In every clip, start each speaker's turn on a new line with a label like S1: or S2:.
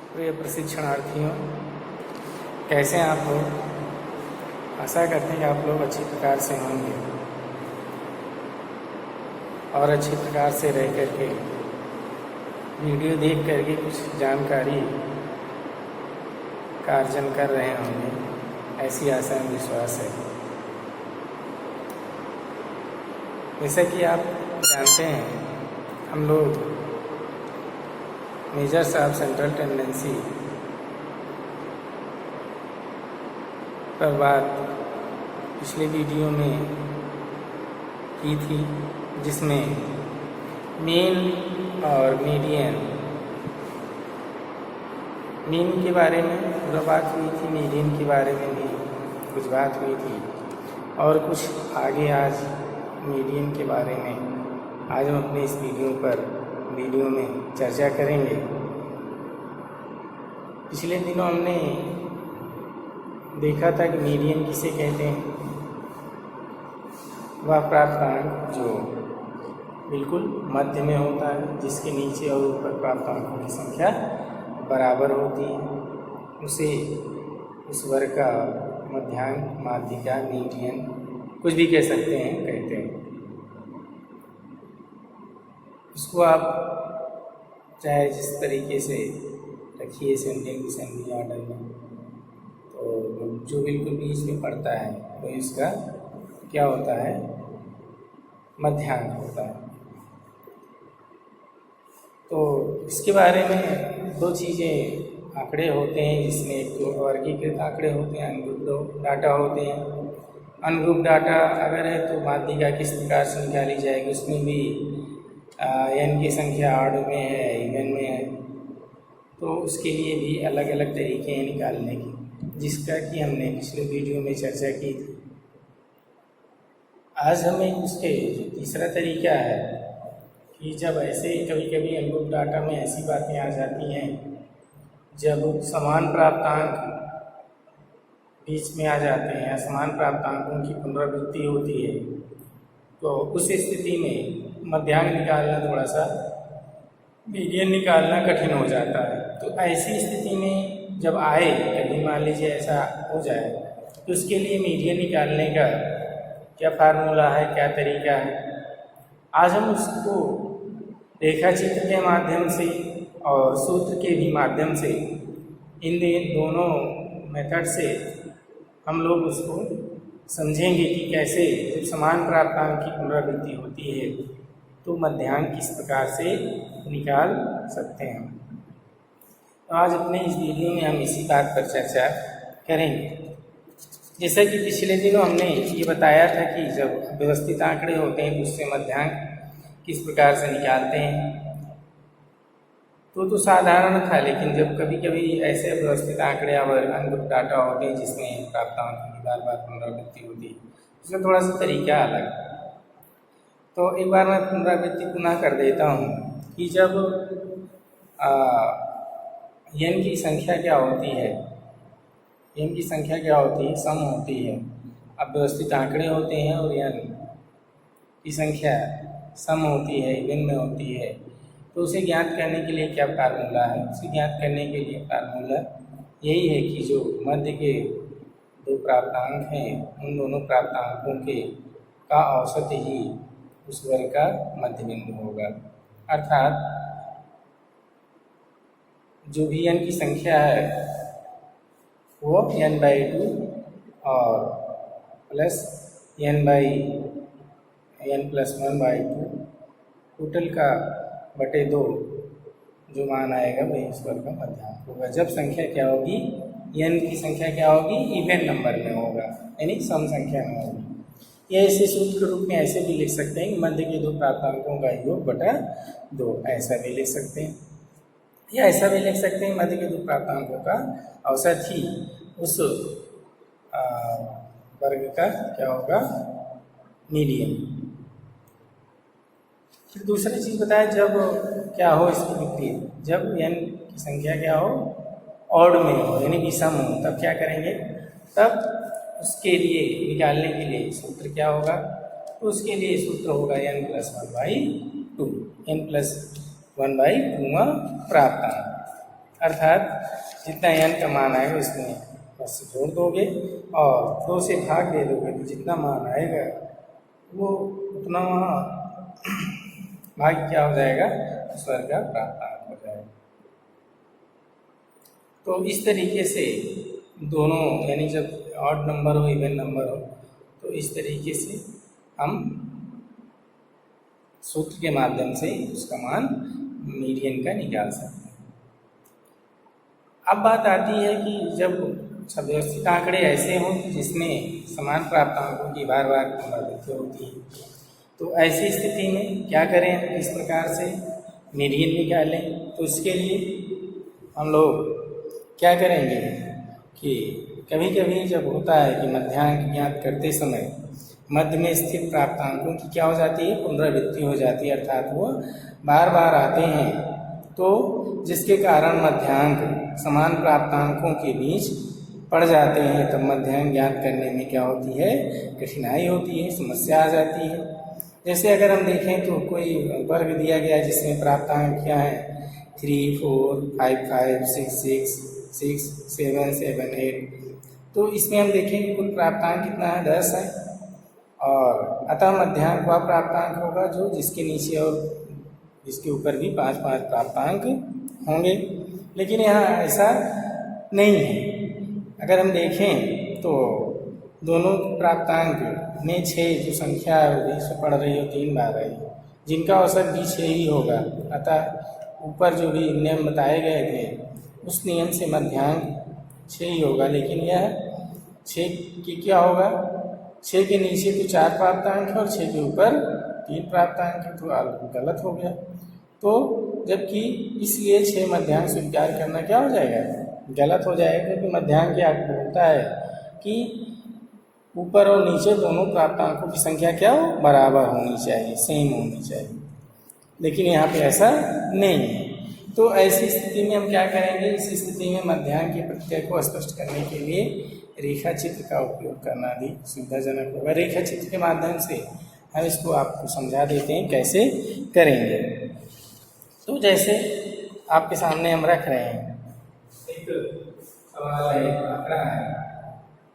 S1: प्रिय प्रशिक्षणार्थियों, कैसे हैं आप लोग? आशा करते हैं कि आप लोग अच्छी प्रकार से होंगे और अच्छी प्रकार से रह करके वीडियो देख करके कुछ जानकारी का अर्जन कर रहे होंगे, ऐसी आशा और विश्वास है। जैसा कि आप जानते हैं, हम लोग मेजर्स ऑफ सेंट्रल टेंडेंसी पर बात पिछले वीडियो में की थी, जिसमें मीन और मीडियन के बारे में पूरा बात हुई थी, मीडियन के बारे में भी कुछ बात हुई थी और कुछ आगे आज मीडियन के बारे में आज हम अपने इस वीडियो में चर्चा करेंगे। पिछले दिनों हमने देखा था कि मीडियन किसे कहते हैं। वह प्राप्तांक जो बिल्कुल मध्य में होता है, जिसके नीचे और ऊपर प्राप्तांकों की संख्या बराबर होती है, उसे उस वर्ग का मध्यांक, माध्यिका, मीडियन कुछ भी कह सकते हैं, कहते हैं। उसको आप चाहे जिस तरीके से रखिए सेंडिंग डिसेंडिंग ऑर्डर में, तो जो बिल्कुल बीच में पड़ता है वो इसका क्या होता है, मध्यांक होता है। तो इसके बारे में दो चीज़ें आंकड़े होते हैं, जिसमें एक तो वर्गीकृत आंकड़े होते हैं, अनग्रुप्ड डाटा होते हैं। अनग्रुप्ड डाटा अगर है तो माध्यिका किस प्रकार से निकाली जाएगी, उसमें भी n की संख्या ऑड में है, इवन में है, तो उसके लिए भी अलग अलग तरीके हैं निकालने की, जिसका कि हमने पिछले वीडियो में चर्चा की थी। आज हमें उसके जो तीसरा तरीका है कि जब ऐसे कभी कभी अनग्रुप्ड डाटा में ऐसी बातें आ जाती हैं, जब समान प्राप्तांक बीच में आ जाते हैं, समान प्राप्तांकों की पुनरावृत्ति होती है, तो उस स्थिति में मध्यांक निकालना थोड़ा सा, मीडियन निकालना कठिन हो जाता है। तो ऐसी स्थिति में जब आए, कभी मान लीजिए ऐसा हो जाए, तो उसके लिए मीडियन निकालने का क्या फार्मूला है, क्या तरीका है, आज हम उसको रेखा चित्र के माध्यम से और सूत्र के भी माध्यम से, इन दोनों मेथड से हम लोग उसको समझेंगे कि कैसे जब समान प्राप्तांक की पुनरावृत्ति होती है तो मध्यांक किस प्रकार से निकाल सकते हैं। तो आज अपने इस वीडियो में हम इसी बात पर चर्चा करेंगे। जैसा कि पिछले दिनों हमने ये बताया था कि जब व्यवस्थित आंकड़े होते हैं तो उससे मध्यांक किस प्रकार से निकालते हैं, तो साधारण था। लेकिन जब कभी कभी ऐसे व्यवस्थित आंकड़े और अनग्रुप्ड डाटा होते हैं जिसमें प्राप्तांकों की बार बार पुनरावृत्ति होती है, उसमें थोड़ा सा तरीका अलग। तो एक बार मैं पुनरावृत्ति पुनः कर देता हूँ कि जब n की संख्या क्या होती है, n की संख्या क्या होती है, सम होती है। अब व्यवस्थित आंकड़े होते हैं और n की संख्या सम होती है, इवन में होती है, तो उसे ज्ञात करने के लिए क्या फार्मूला है? उसे ज्ञात करने के लिए फार्मूला यही है कि जो मध्य के दो प्राप्तांक हैं, उन दोनों प्राप्तांकों के का औसत ही उस वर्ग का मध्य बिंदु होगा। अर्थात जो भी n की संख्या है वो n/2 और प्लस n+1/2 टोटल का बटे 2 जो मान आएगा वही इस वर्ग का मध्यांक होगा। जब संख्या क्या होगी, n की संख्या क्या होगी, इवन नंबर में होगा, यानी सम संख्या में होगी। यह इसे सूत्र के रूप में ऐसे भी लिख सकते हैं कि मध्य के दो प्राप्तांकों का योग बटा 2, ऐसा भी लिख सकते हैं, या ऐसा भी लिख सकते हैं मध्य के दो प्राप्तांकों का औसत ही उस वर्ग का क्या होगा, मीडियन। फिर दूसरी चीज़ बताया, जब क्या हो इसकी विपरीत, जब n की संख्या क्या हो, ऑड में हो, यानी विषम हो, तब क्या करेंगे, तब उसके लिए निकालने के लिए सूत्र क्या होगा, तो उसके लिए सूत्र होगा n+1/2, n+1/2 प्राप्तांक। अर्थात जितना n का मान आएगा उसमें बस जोड़ दोगे और 2 से भाग दे दोगे तो जितना मान आएगा वो उतना वहाँ भाग क्या हो जाएगा, स्वर का प्राप्तांक हो जाएगा। तो इस तरीके से दोनों, यानी जब ऑड नंबर हो इवन नंबर हो तो इस तरीके से हम सूत्र के माध्यम से उसका मान मीडियन का निकाल सकते हैं। अब बात आती है कि जब सव्यवस्थित आंकड़े ऐसे हों जिसमें समान प्राप्तांकों की बार बार पुनरावृत्ति होती है, तो ऐसी स्थिति में क्या करें, इस प्रकार से मीडियन निकालें। तो इसके लिए हम लोग क्या करेंगे कि कभी कभी जब होता है कि मध्यांक ज्ञात करते समय मध्य में स्थित प्राप्तांकों की क्या हो जाती है, पुनरावृत्ति हो जाती है, अर्थात वो बार बार आते हैं, तो जिसके कारण मध्यांक समान प्राप्तांकों के बीच पड़ जाते हैं। तब मध्यांक ज्ञात करने में क्या होती है, कठिनाई होती है, समस्या आ जाती है। जैसे अगर हम देखें तो कोई वर्ग दिया गया जिसमें प्राप्तांक क्या है 3, 4, 5, 5, 6, 6, 6, 7, 7, 8, तो इसमें हम देखें कि कुल प्राप्तांक कितना है, 10 है। और अतः मध्यांक वह प्राप्तांक होगा जो जिसके नीचे और जिसके ऊपर भी 5 5 प्राप्तांक होंगे। लेकिन यहाँ ऐसा नहीं है। अगर हम देखें तो दोनों प्राप्तांक में 6 जो संख्या है वो बीच में पड़ रही हो 3 बार आई, जिनका औसत भी 6 ही होगा। अतः ऊपर जो भी नियम बताए गए थे उस नियम से मध्यांक 6 ही होगा। लेकिन यह 6 की क्या होगा, 6 के नीचे तो 4 प्राप्तांक है और 6 के ऊपर 3 प्राप्तांक है, तो गलत हो गया। तो जबकि इसलिए 6 मध्यांक स्वीकार करना क्या हो जाएगा, गलत हो जाएगा, क्योंकि मध्यांक क्या बोलता है कि ऊपर और नीचे दोनों प्राप्तांकों की संख्या क्या हो, बराबर होनी चाहिए, सेम होनी चाहिए। लेकिन यहाँ पे ऐसा नहीं है। तो ऐसी स्थिति में हम क्या करेंगे, इस स्थिति में मध्यांक के प्रत्यय को स्पष्ट करने के लिए रेखा चित्र का उपयोग करना भी सुविधाजनक होगा। रेखा चित्र के माध्यम से हम इसको आपको समझा देते हैं कैसे करेंगे। तो जैसे आपके सामने हम रख रहे हैं, एक सवाल है, आंकड़ा है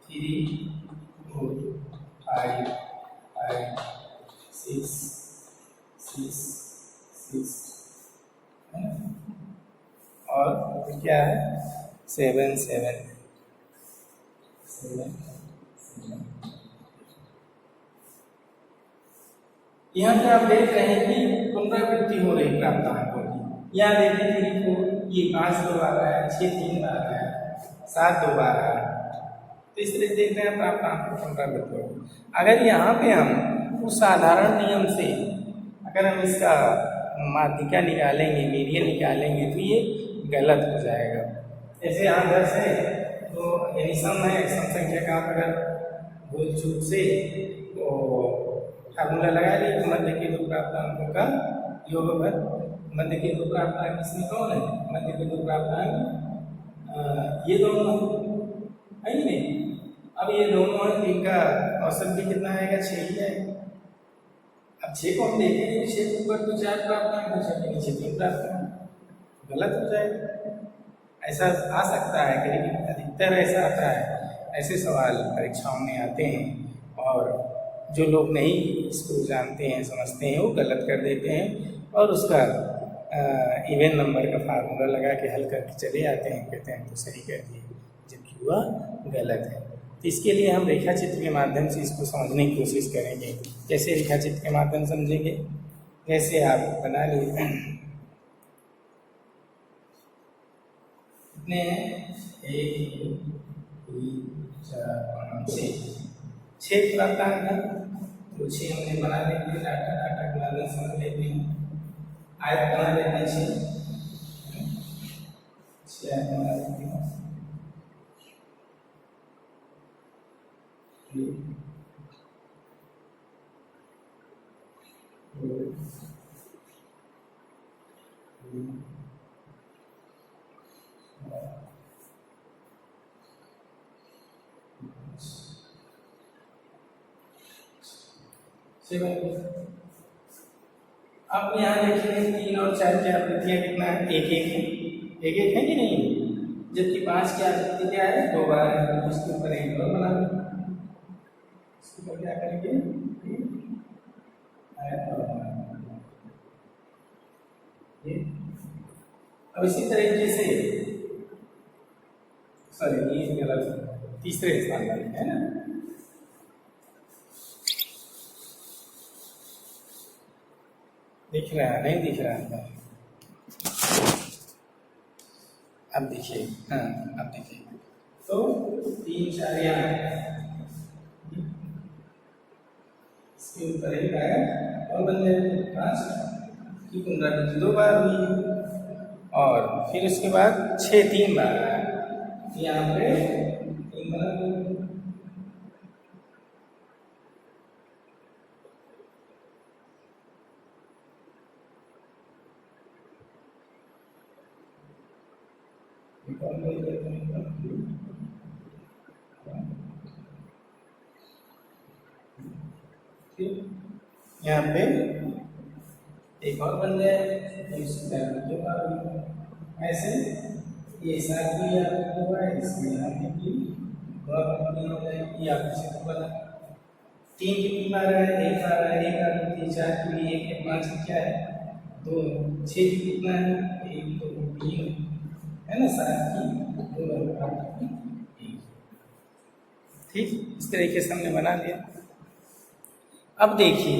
S1: 3, 4, 5, 5, 6, 6, 6 और क्या है 7, 7, 7, 7। यहाँ पे आप देख रहे हैं कि पुनरावृत्ति हो रही प्राप्तांकों की। यहाँ देखिए 3, 4, ये 5 2 बार आया, 6 3 बार आया, 7 2 बार आया। तो इस तरह देख रहे हैं प्राप्तांक को पुनरावृत्ति हो। अगर यहाँ पे हम उस साधारण नियम से अगर हम इसका माध्यिका निकालेंगे, मीडियन निकालेंगे, तो ये गलत हो जाएगा। जैसे यहाँ 10 है तो यानी सम है, सम संख्या का अगर भूल चूक से तो फार्मूला लगा ली तो मध्य के 2 प्राप्तांकों का योगफल। मध्य के 2 प्राप्तांक इसमें कौन है, मध्य के 2 प्राप्तांक ये दोनों है ही नहीं। अब ये दोनों है, इनका औसत भी कितना आएगा, 6 ही आएगा। अब 6 को हम देखेंगे, 6 के ऊपर तो 4 प्राप्तांक, 6 के नीचे 3 प्राप्तांक, गलत हो जाएगा। ऐसा आ सकता है, लेकिन अधिकतर ऐसा आता है, ऐसे सवाल परीक्षाओं में आते हैं और जो लोग नहीं इसको जानते हैं, समझते हैं, वो गलत कर देते हैं और उसका इवन नंबर का फार्मूला लगा के हल करके चले आते हैं, कहते हैं तो सही कर दिए, जबकि वह गलत है। तो इसके लिए हम रेखा चित्र के माध्यम से इसको समझने की कोशिश करेंगे। कैसे रेखा चित्र के माध्यम से समझेंगे, जैसे आप बना लीजिए कितने हैं, 1 2 4 5 6 प्राप्तांक है, तो 6 हमने बना लेते हैं, डाटा के माध्यम से समझ लेते हैं। आयत बना लेते हैं 6 आयत बना लेते हैं। अब यहाँ देखिए 3 और 4 की आवृत्तियाँ कितना है, 1 1 है, एक एक है कि नहीं, जबकि 5 की आवृत्ति क्या है, 2 बार है। उसके ऊपर एक और बना दो, इसके ऊपर क्या करेंगे, अब इसी तरीके से सॉरी ये गलत, तीसरे स्थान पर है ना, दिख रहा है नहीं दिख रहा है, अब देखिए, हाँ अब देखिए, तो 3 4 यहाँ इसके ऊपर एक आया और बन जाए 5 की पुनरावृत्ति 2 बार हुई, और फिर उसके बाद 6 3 बार आया, यहाँ पे 3 बार यहाँ पे एक और बन जाए, ऐसे ये साथ भी हुआ है, इसमें यहाँ पे भी हो जाएगी, आपको क्षेत्र बना 3 कितनी बार है, 1 बार है, 1 बार 4 की भी 1 है, 5 की क्या है 2, 6 की कितना है 1 2 3 है ना, 7 की 2 और 8 की 1। ठीक, इस तरीके से हमने बना लिया। अब देखिए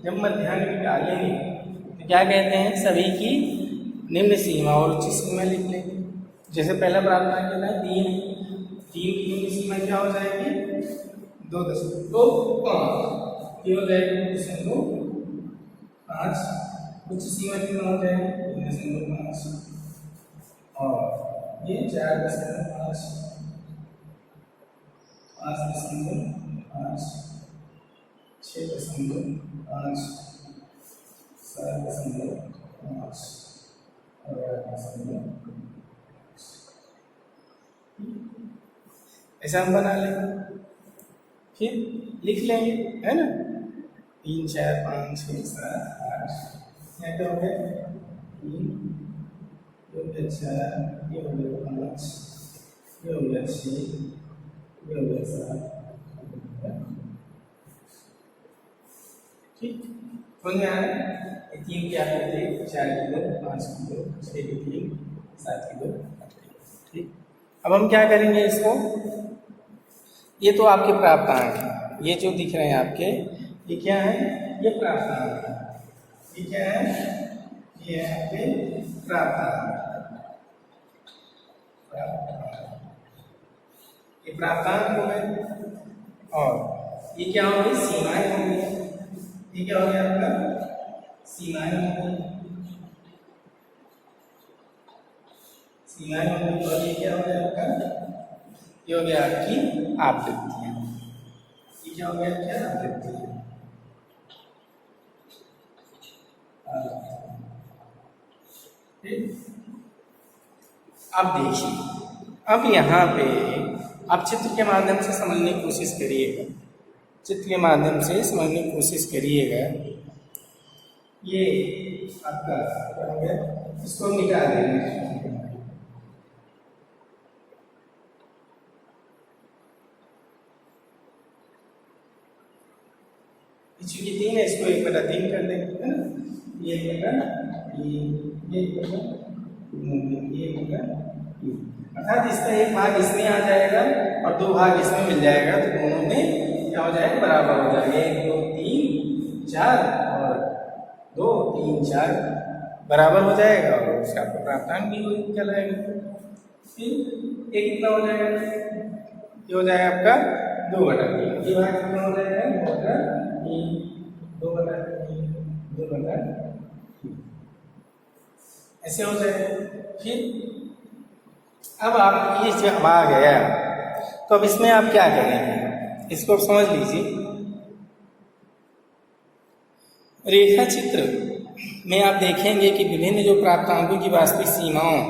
S1: जब मध्याह्न में डालेंगे तो क्या कहते हैं, सभी की निम्न सीमा और उच्च सीमा लिख लेंगे। जैसे पहला प्रावधान कहता है 3 की निम्न सीमा क्या हो जाएगी 2.5 ये हो जाएगी 2.5, उच्च सीमा कितना हो जाएगी 3.5 और ये 4.5 5.5 6.5 7.5 और 8.5 ऐसा हम बना लेंगे, फिर लिख लेंगे है ना, 3 4 5 6 7 8 यहाँ पे हो गया 3 ये हो गया 4 ये हो गया 5 ये हो गया 6 ये हो गया 7 ठीक, समझ में आ रहा है। 3 की आकृति 4 की 2 5 की 2 6 की 3 7 की 2 8 की 2। ठीक, अब हम क्या करेंगे इसको, ये तो आपके प्राप्तांक हैं, ये जो दिख रहे हैं आपके ये क्या है, ये प्राप्तांक है, ये क्या है, ये है आपके प्राप्तांक, ये प्राप्तांक हो गए, और ये क्या होंगे सीमाएं होंगी, ये क्या हो गया आपका सीमाएं होंगी, सीमाएं होंगी, और ये क्या हो गया आपका, ये हो गया आपकी आवृत्तियां, ये क्या हो गया क्या आवृत्तियां। अब देखिए, अब यहाँ पे आप चित्र के माध्यम से समझने की कोशिश करिएगा, चित्र के माध्यम से समझने की कोशिश करिएगा। ये आपका क्या हो गया, इसको निकाल देंगे, चूंकि 3 है इसको 1/3 कर देंगे है ना, ये 1/3 अर्थात इसका 1 भाग इसमें आ जाएगा और 2 भाग इसमें मिल जाएगा, तो दोनों में क्या हो जाएगा बराबर हो जाएगा, 1 2 3 4 और 2 3 4 बराबर हो जाएगा, और उसका आपका प्राप्तांक भी निकल आएगा। फिर ये कितना हो जाएगा, ये हो जाएगा आपका 2/3, ये भाग कितना हो जाएगा 2/3 ऐसे हो जाएगा। फिर अब आप ये जब आ गया तो अब इसमें आप क्या करेंगे, इसको आप समझ लीजिए। रेखा चित्र में आप देखेंगे कि विभिन्न जो प्राप्तांकों की वास्तविक सीमाओं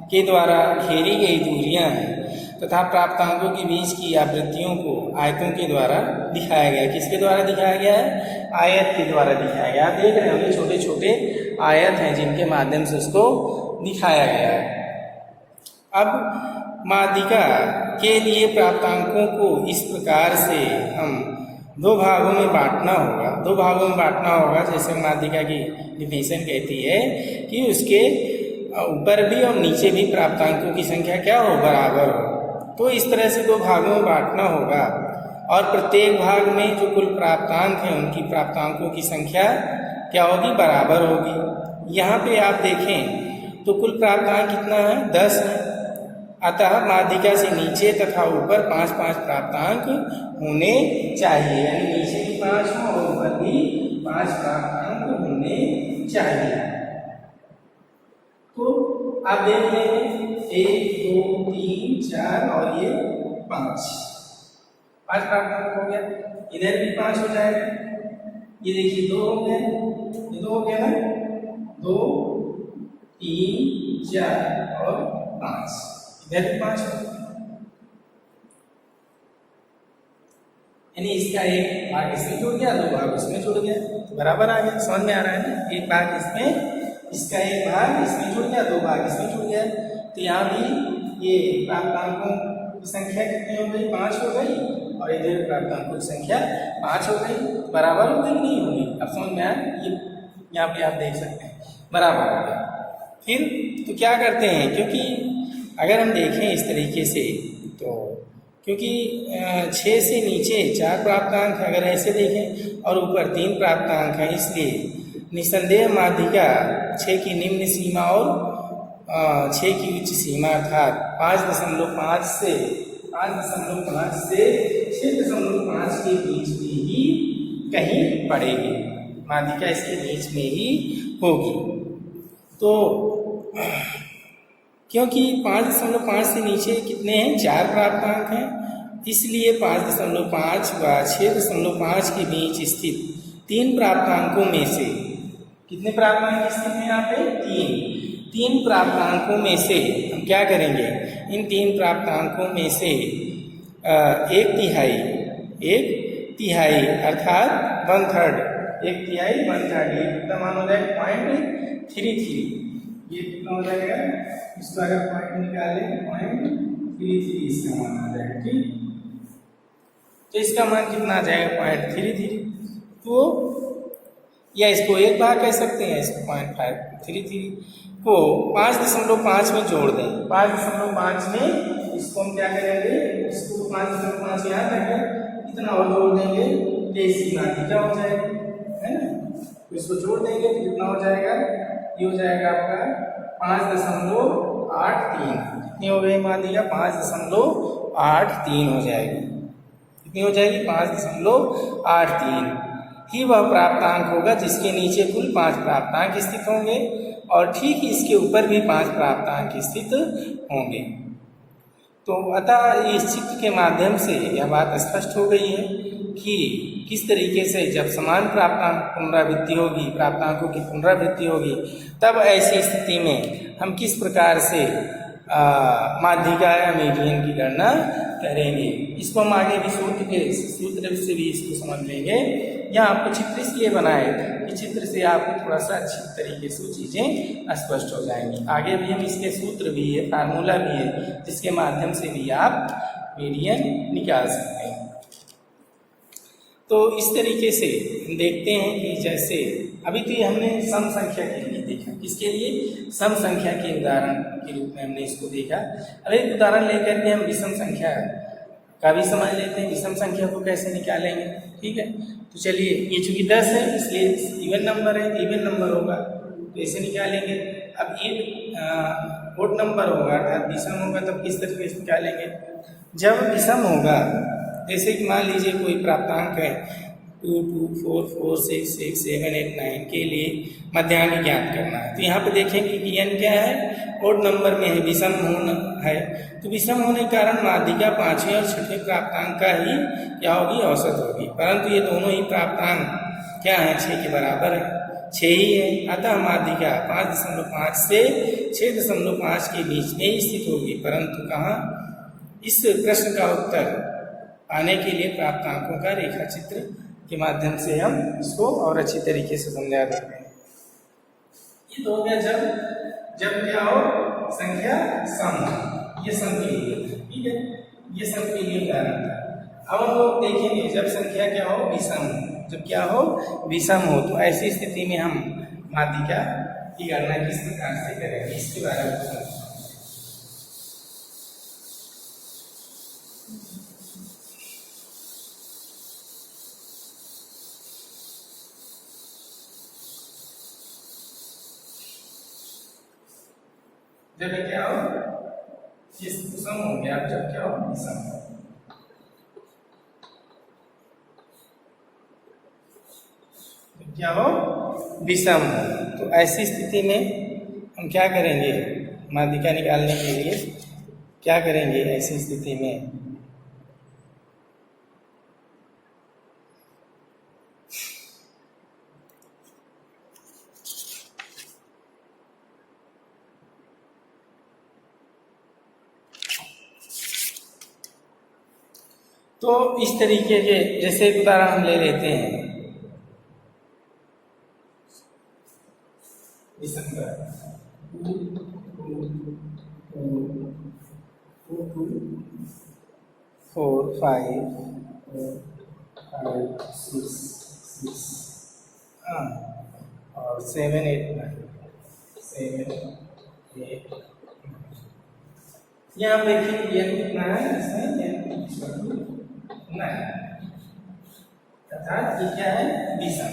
S1: के द्वारा घेरी गई दूरियां हैं तथा प्राप्तांकों के बीच की आवृत्तियों को आयतों के द्वारा दिखाया गया। किसके द्वारा दिखाया गया है, आयत के द्वारा दिखाया गया। आप देख रहे होंगे छोटे छोटे आयत हैं जिनके माध्यम से उसको दिखाया गया है। अब माध्यिका के लिए प्राप्तांकों को इस प्रकार से हम दो भागों में बांटना होगा। जैसे माध्यिका की डिफिनेशन कहती है कि उसके ऊपर भी और नीचे भी प्राप्तांकों की संख्या क्या हो, बराबर हो। तो इस तरह से दो भागों में बांटना होगा और प्रत्येक भाग में जो कुल प्राप्तांक हैं उनकी प्राप्तांकों की संख्या क्या होगी, बराबर होगी। यहाँ पे आप देखें तो कुल प्राप्तांक कितना है, 10 है। अतः माध्यिका से नीचे तथा ऊपर 5-5 प्राप्तांक होने चाहिए, यानी नीचे भी 5 हो और ऊपर भी 5 प्राप्तांक होने चाहिए। तो आप देख लेंगे 1 2 3 4 और ये 5 प्राप्तांक हो गया। इधर भी 5 हो जाएगा, ये देखिए 2 हो गए, ये 2 हो गया ना, 2 3 4 और 5, इधर भी 5 हो गया। यानी इसका एक भाग इसमें जुड़ गया, 2 भाग इसमें जुड़ गया, तो बराबर आ गया। समझ में आ रहा है ना, एक भाग इसमें, इसका एक भाग इसमें जुड़ गया, 2 भाग इसमें जुड़ गया। तो यहाँ भी ये प्राप्तांकों की संख्या कितनी हो गई, 5 हो गई, और इधर प्राप्तांकों की संख्या 5 हो गई। बराबर हो गई, नहीं होगी, अब समझ में आया। ये यहाँ पे आप देख सकते हैं बराबर हो गया। फिर तो क्या करते हैं, क्योंकि अगर हम देखें इस तरीके से तो क्योंकि 6 से नीचे 4 प्राप्तांक है, अगर ऐसे देखें, और ऊपर 3 प्राप्तांक है, इसलिए निसंदेह माध्यिका 6 की निम्न सीमा और 6 की उच्च सीमा अर्थात 5.5 से 6.5 के बीच में ही कहीं पड़ेगी। माध्यिका इसके बीच में ही होगी। तो क्योंकि 5.5 से नीचे कितने हैं, 4 प्राप्तांक हैं, इसलिए 5.5 व 6.5 के बीच स्थित 3 प्राप्तांकों में से, कितने प्राप्तांक स्थित हैं यहाँ पे, 3 प्राप्तांकों में से हम क्या करेंगे, इन 3 प्राप्तांकों में से 1 तिहाई अर्थात 1/3, 1 तिहाई 1/3, ये कितना मान हो जाएगा, 0.33, ये कितना हो जाएगा, इसका अगर पॉइंट निकालें 0.33 इसका मान आ जाएगा। ठीक, तो इसका मान कितना आ जाएगा, 0.33। तो या इसको एक भाग कह सकते हैं, इसको 0.533 को 5.5 में जोड़ दें। 5.5 में इसको हम क्या करेंगे, इसको 5.5 यहाँ तक इतना और जोड़ देंगे तो इसकी माध्यिका हो जाएगी, है ना। तो इसको जोड़ देंगे तो कितना हो जाएगा, ये हो जाएगा आपका 5.83। कितनी हो गई माध्यिका, 5.83 हो जाएगी। कितनी हो जाएगी, 5.83 ही वह प्राप्तांक होगा जिसके नीचे कुल 5 प्राप्तांक स्थित होंगे और ठीक इसके ऊपर भी 5 प्राप्तांक स्थित होंगे। तो अतः इस चित्र के माध्यम से यह बात स्पष्ट हो गई है कि किस तरीके से जब समान प्राप्तांक पुनरावृत्ति होगी, प्राप्तांकों की पुनरावृत्ति होगी, तब ऐसी स्थिति में हम किस प्रकार से माध्यिका या मीडियन की गणना करेंगे। इसको हम आगे भी सूत्र से भी इसको समझ लेंगे। यहाँ आपको चित्र इसलिए बनाए कि चित्र से आपको थोड़ा सा अच्छी तरीके से चीज़ें स्पष्ट हो जाएंगी। आगे भी हम इसके सूत्र भी है, फार्मूला भी है, जिसके माध्यम से भी आप मीडियन निकाल सकते हैं। तो इस तरीके से देखते हैं कि जैसे अभी तो ये हमने सम संख्या के लिए देखा, किसके लिए, सम संख्या के उदाहरण के रूप में हमने इसको देखा। अब एक उदाहरण लेकर के हम विषम संख्या का भी समझ लेते हैं, विषम संख्या को कैसे निकालेंगे। ठीक है, तो चलिए, ये चूंकि 10 है इसलिए इवन नंबर है, इवन नंबर होगा तो इसे निकालेंगे। अब ये ओड नंबर होगा अर्थात विषम होगा, तब किस तरीके से निकालेंगे। जब विषम होगा, जैसे कि मान लीजिए कोई प्राप्तांक है 2 2 4 4 6 6 7 8 9 के लिए मध्यांक ज्ञात करना है, तो यहाँ पे देखेंगे कि n क्या है, ओड नंबर में है, विषम होना है। तो विषम होने के कारण माध्यिका 5वें और 6वें प्राप्तांक का ही क्या होगी, औसत होगी। परंतु ये दोनों ही प्राप्तांक क्या है, 6 के बराबर है, 6 ही है। अतः माध्यिका 5.5 से 6.5 के बीच में ही स्थित होगी। परंतु कहाँ, इस प्रश्न का उत्तर पाने के लिए प्राप्तांकों का रेखा चित्र के माध्यम से हम इसको और अच्छी तरीके से समझा देते हैं। ये तो हो गया जब क्या हो, संख्या सम हो। ये सम के लिए, ठीक है, ये सम के लिए उदाहरण था। अब हम लोग देखेंगे जब संख्या क्या हो, विषम हो। जब क्या हो, विषम हो, तो ऐसी स्थिति में हम माध्यिका की गणना किस प्रकार से करेंगे, इसके बारे में समझते हैं। जब क्या हो, ये सम हो गया, जब क्या हो, विषम हो। क्या हो, विषम हो, तो ऐसी स्थिति में हम क्या करेंगे, माध्यिका निकालने के लिए क्या करेंगे ऐसी स्थिति में, तो इस तरीके के जैसे एक उदाहरण हम ले लेते हैं, दिसंबर 4 5 6 और 7 8 यहाँ देखिए ये कितना है, इसमें अर्थात ये क्या है, विषम।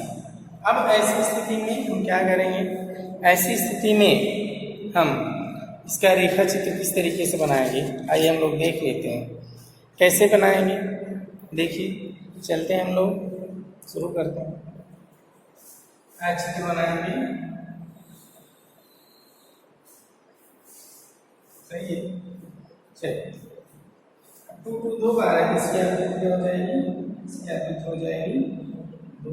S1: अब ऐसी स्थिति में हम क्या करेंगे, ऐसी स्थिति में हम इसका रेखा चित्र किस तरीके से बनाएंगे, आइए हम लोग देख लेते हैं कैसे बनाएंगे। देखिए चलते हैं, हम लोग शुरू करते हैं। आज चित्र बनाएंगे, सही है, चलिए। दो बार है, इसकी आवृत्ति हो जाएगी, इसकी आवृत्ति हो जाएगी 2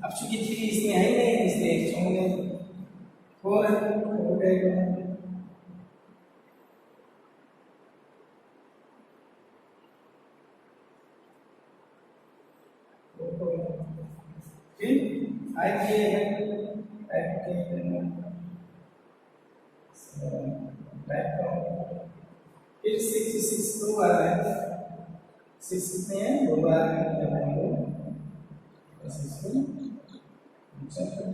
S1: अब चूंकि 3 इसमें है ही नहीं, इसलिए 4 हो गएगा। फिर 6 2 बार है, 6 कितने हैं, 2 बार है, फिर 7 8 9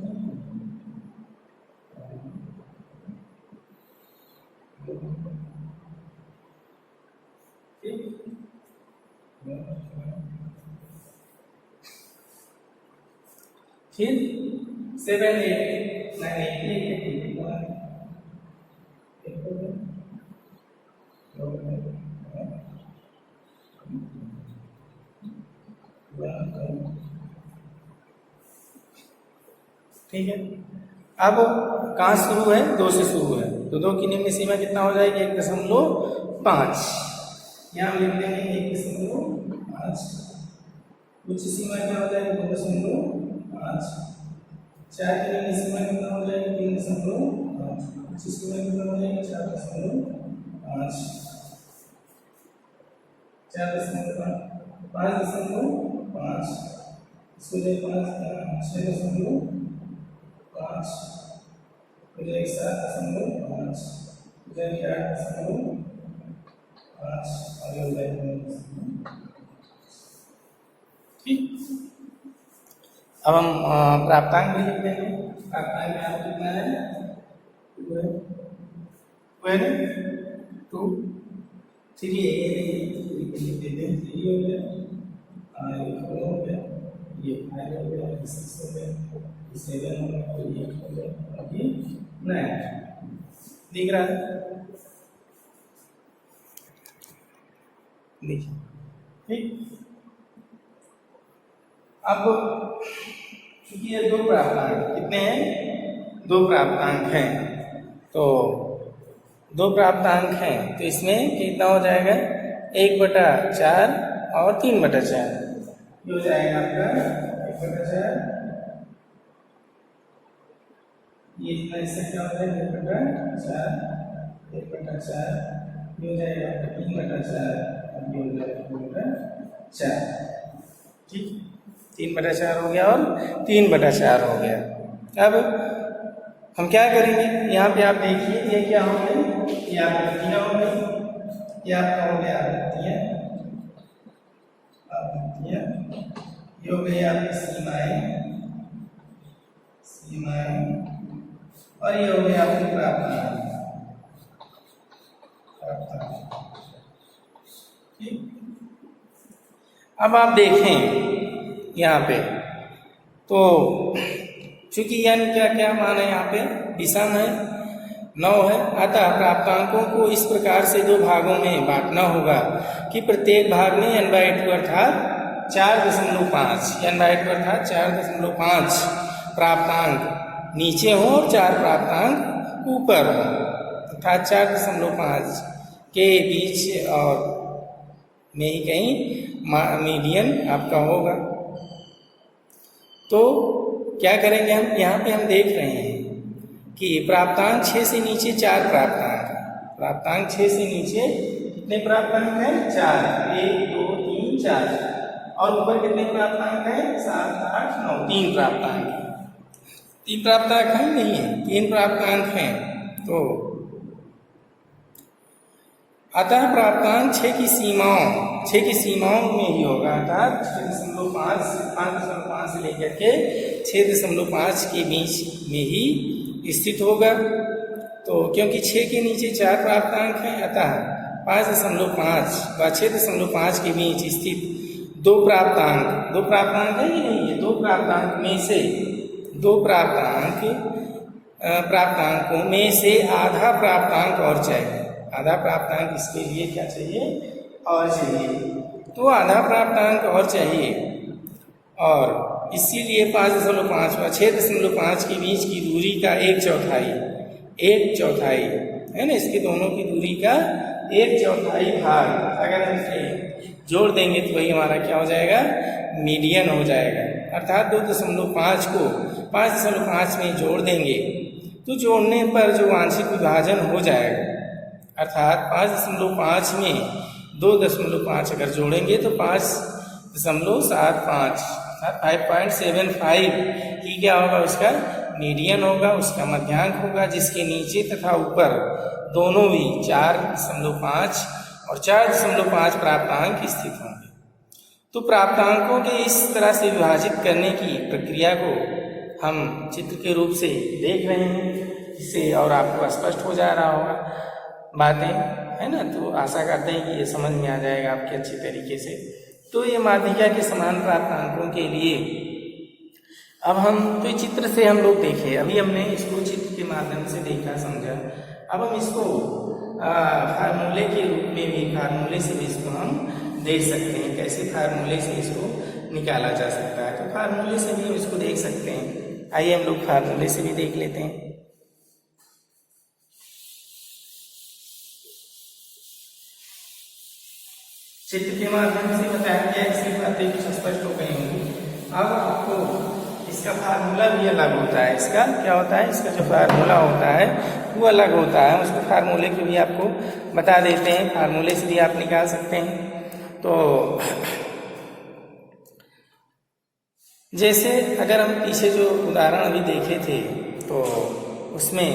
S1: ठीक है। अब कहाँ शुरू है, 2 से शुरू है, तो 2 की निम्न सीमा कितना हो जाएगी, 1.5। यहाँ लिख देंगे 1.5। उच्च सीमा क्या हो जाएगी, 2.5। 4 की निम्न सीमा कितना हो जाएगी, 3.5। उच्च सीमा कितना हो जाएगी, 4.5। 5.5 इसको जो 5 6.5 मुझे 7.5 मुझे 8.5 आगे हो जाएगा, ठीक। अब हम प्राप्तांक भी लिख देंगे। प्राप्तांक में आप कितना है, 2 3 हो गया, ये 4 हो गया, ये 5 हो गया, 6 हो गया, 7 हो गया, 8 हो गया, और ये 9 दिख रहा है, देखिए, ठीक। अब चूंकि ये 2 प्राप्तांक कितने हैं, 2 प्राप्तांक हैं, तो 2 प्राप्तांक हैं, तो इसमें कितना हो जाएगा, 1/4 और 3/4 हो जाएगा आपका 1/4। ये इतना इससे क्या हो जाएगा, 1/4 हो जाएगा आपका 3/4 और ये हो जाएगा 2/4। ठीक, 3/4 हो गया और 3/4 हो गया। अब हम क्या करेंगे, यहाँ पे आप देखिए ये क्या हो गए, ये आवृत्तियाँ हो गई, ये आपका हो गया आवृत्तियाँ, ये हो गई आपकी सीमाएं, और ये हो गया आपकी प्राप्तांक। अब आप देखें यहाँ पे तो चूंकि n क्या क्या मान है, यहाँ पे विषम है, 9 है, अतः प्राप्तांकों को इस प्रकार से 2 भागों में बांटना होगा कि प्रत्येक भाग में n/2 अर्थात 4.5 n/2 अर्थात 4.5 प्राप्तांक नीचे हो और 4 प्राप्तांक ऊपर हो, अर्थात 4.5 के बीच और में ही कहीं मीडियन आपका होगा। तो क्या करेंगे हम, यहाँ पे हम देख रहे हैं कि प्राप्तांक 6 से नीचे 4 प्राप्तांक 6 से नीचे कितने प्राप्तांक हैं, 4, 1 2 3 4, और ऊपर कितने प्राप्तांक हैं, 7 8 9, 3 प्राप्तांक हैं नहीं है, 3 प्राप्तांक हैं। तो अतः प्राप्तांक 6 की सीमाओं में ही होगा, अर्थात 5.5 से लेकर के 6.5 के बीच में ही स्थित होगा। तो क्योंकि 6 के नीचे 4 प्राप्तांक हैं, अतः 5.5 व 6.5 के बीच स्थित 2 प्राप्तांक है, ये नहीं है, 2 प्राप्तांक में से 2 प्राप्तांकों में से आधा प्राप्तांक और चाहिए, आधा प्राप्तांक इसके लिए क्या चाहिए, और चाहिए, तो आधा प्राप्तांक और चाहिए, और इसीलिए 5.5 व 6.5 के बीच की दूरी का 1/4 है ना, इसके दोनों की दूरी का 1/4 भाग अगर हम इसे जोड़ देंगे तो वही हमारा क्या हो जाएगा, मीडियन हो जाएगा। अर्थात 2.5 को 5.5 में जोड़ देंगे तो जोड़ने पर जो आंशिक विभाजन हो जाएगा, अर्थात 5.5 में 2.5 अगर जोड़ेंगे तो 5.75 5.75 ही क्या होगा, उसका मीडियन होगा, उसका मध्यांक होगा, जिसके नीचे तथा ऊपर दोनों भी 4.5 और 4.5 प्राप्तांक स्थित होंगे। तो प्राप्तांकों के इस तरह से विभाजित करने की प्रक्रिया को हम चित्र के रूप से देख रहे हैं, इससे और आपको स्पष्ट हो जा रहा होगा बातें, है ना। तो आशा करते हैं कि ये समझ में आ जाएगा आपके अच्छी तरीके से। तो ये माध्यिका के समान प्राप्तांकों के लिए अब हम तो चित्र से हम लोग देखे, अभी हमने इसको चित्र के माध्यम से देखा समझा, अब हम इसको फार्मूले के रूप में भी, फार्मूले से भी इसको हम देख सकते हैं, कैसे फार्मूले से इसको निकाला जा सकता है। तो फार्मूले से भी हम इसको देख सकते हैं, आइए हम लोग फार्मूले से भी देख लेते हैं। चित्र के माध्यम से बताया गया, इसकी बातें कुछ स्पष्ट हो गई होंगी। अब आपको इसका फार्मूला भी अलग होता है, इसका क्या होता है, इसका जो फार्मूला होता है वो अलग होता है, उसको फार्मूले के भी आपको बता देते हैं, फार्मूले से भी आप निकाल सकते हैं। तो जैसे अगर हम पीछे जो उदाहरण अभी देखे थे तो उसमें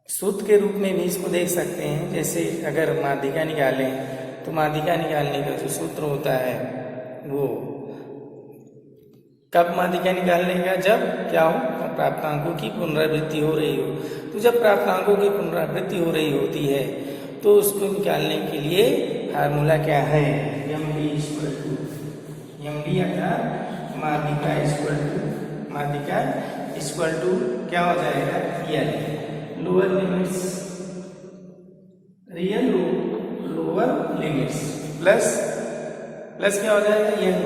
S1: सूत्र के रूप में भी इसको देख सकते हैं। जैसे अगर माध्यिका निकालें तो माध्यिका निकालने का जो सूत्र होता है वो कब माध्यिका निकालने का, जब क्या हो, प्राप्तांकों की पुनरावृत्ति हो रही हो। तो जब प्राप्तांकों की पुनरावृत्ति हो रही होती है तो उसको निकालने के लिए फार्मूला क्या है, MD अर्थात माध्यिका इक्वल टू क्या हो जाएगा, रियल लोअर लिमिट्स प्लस क्या हो जाएगा, n/2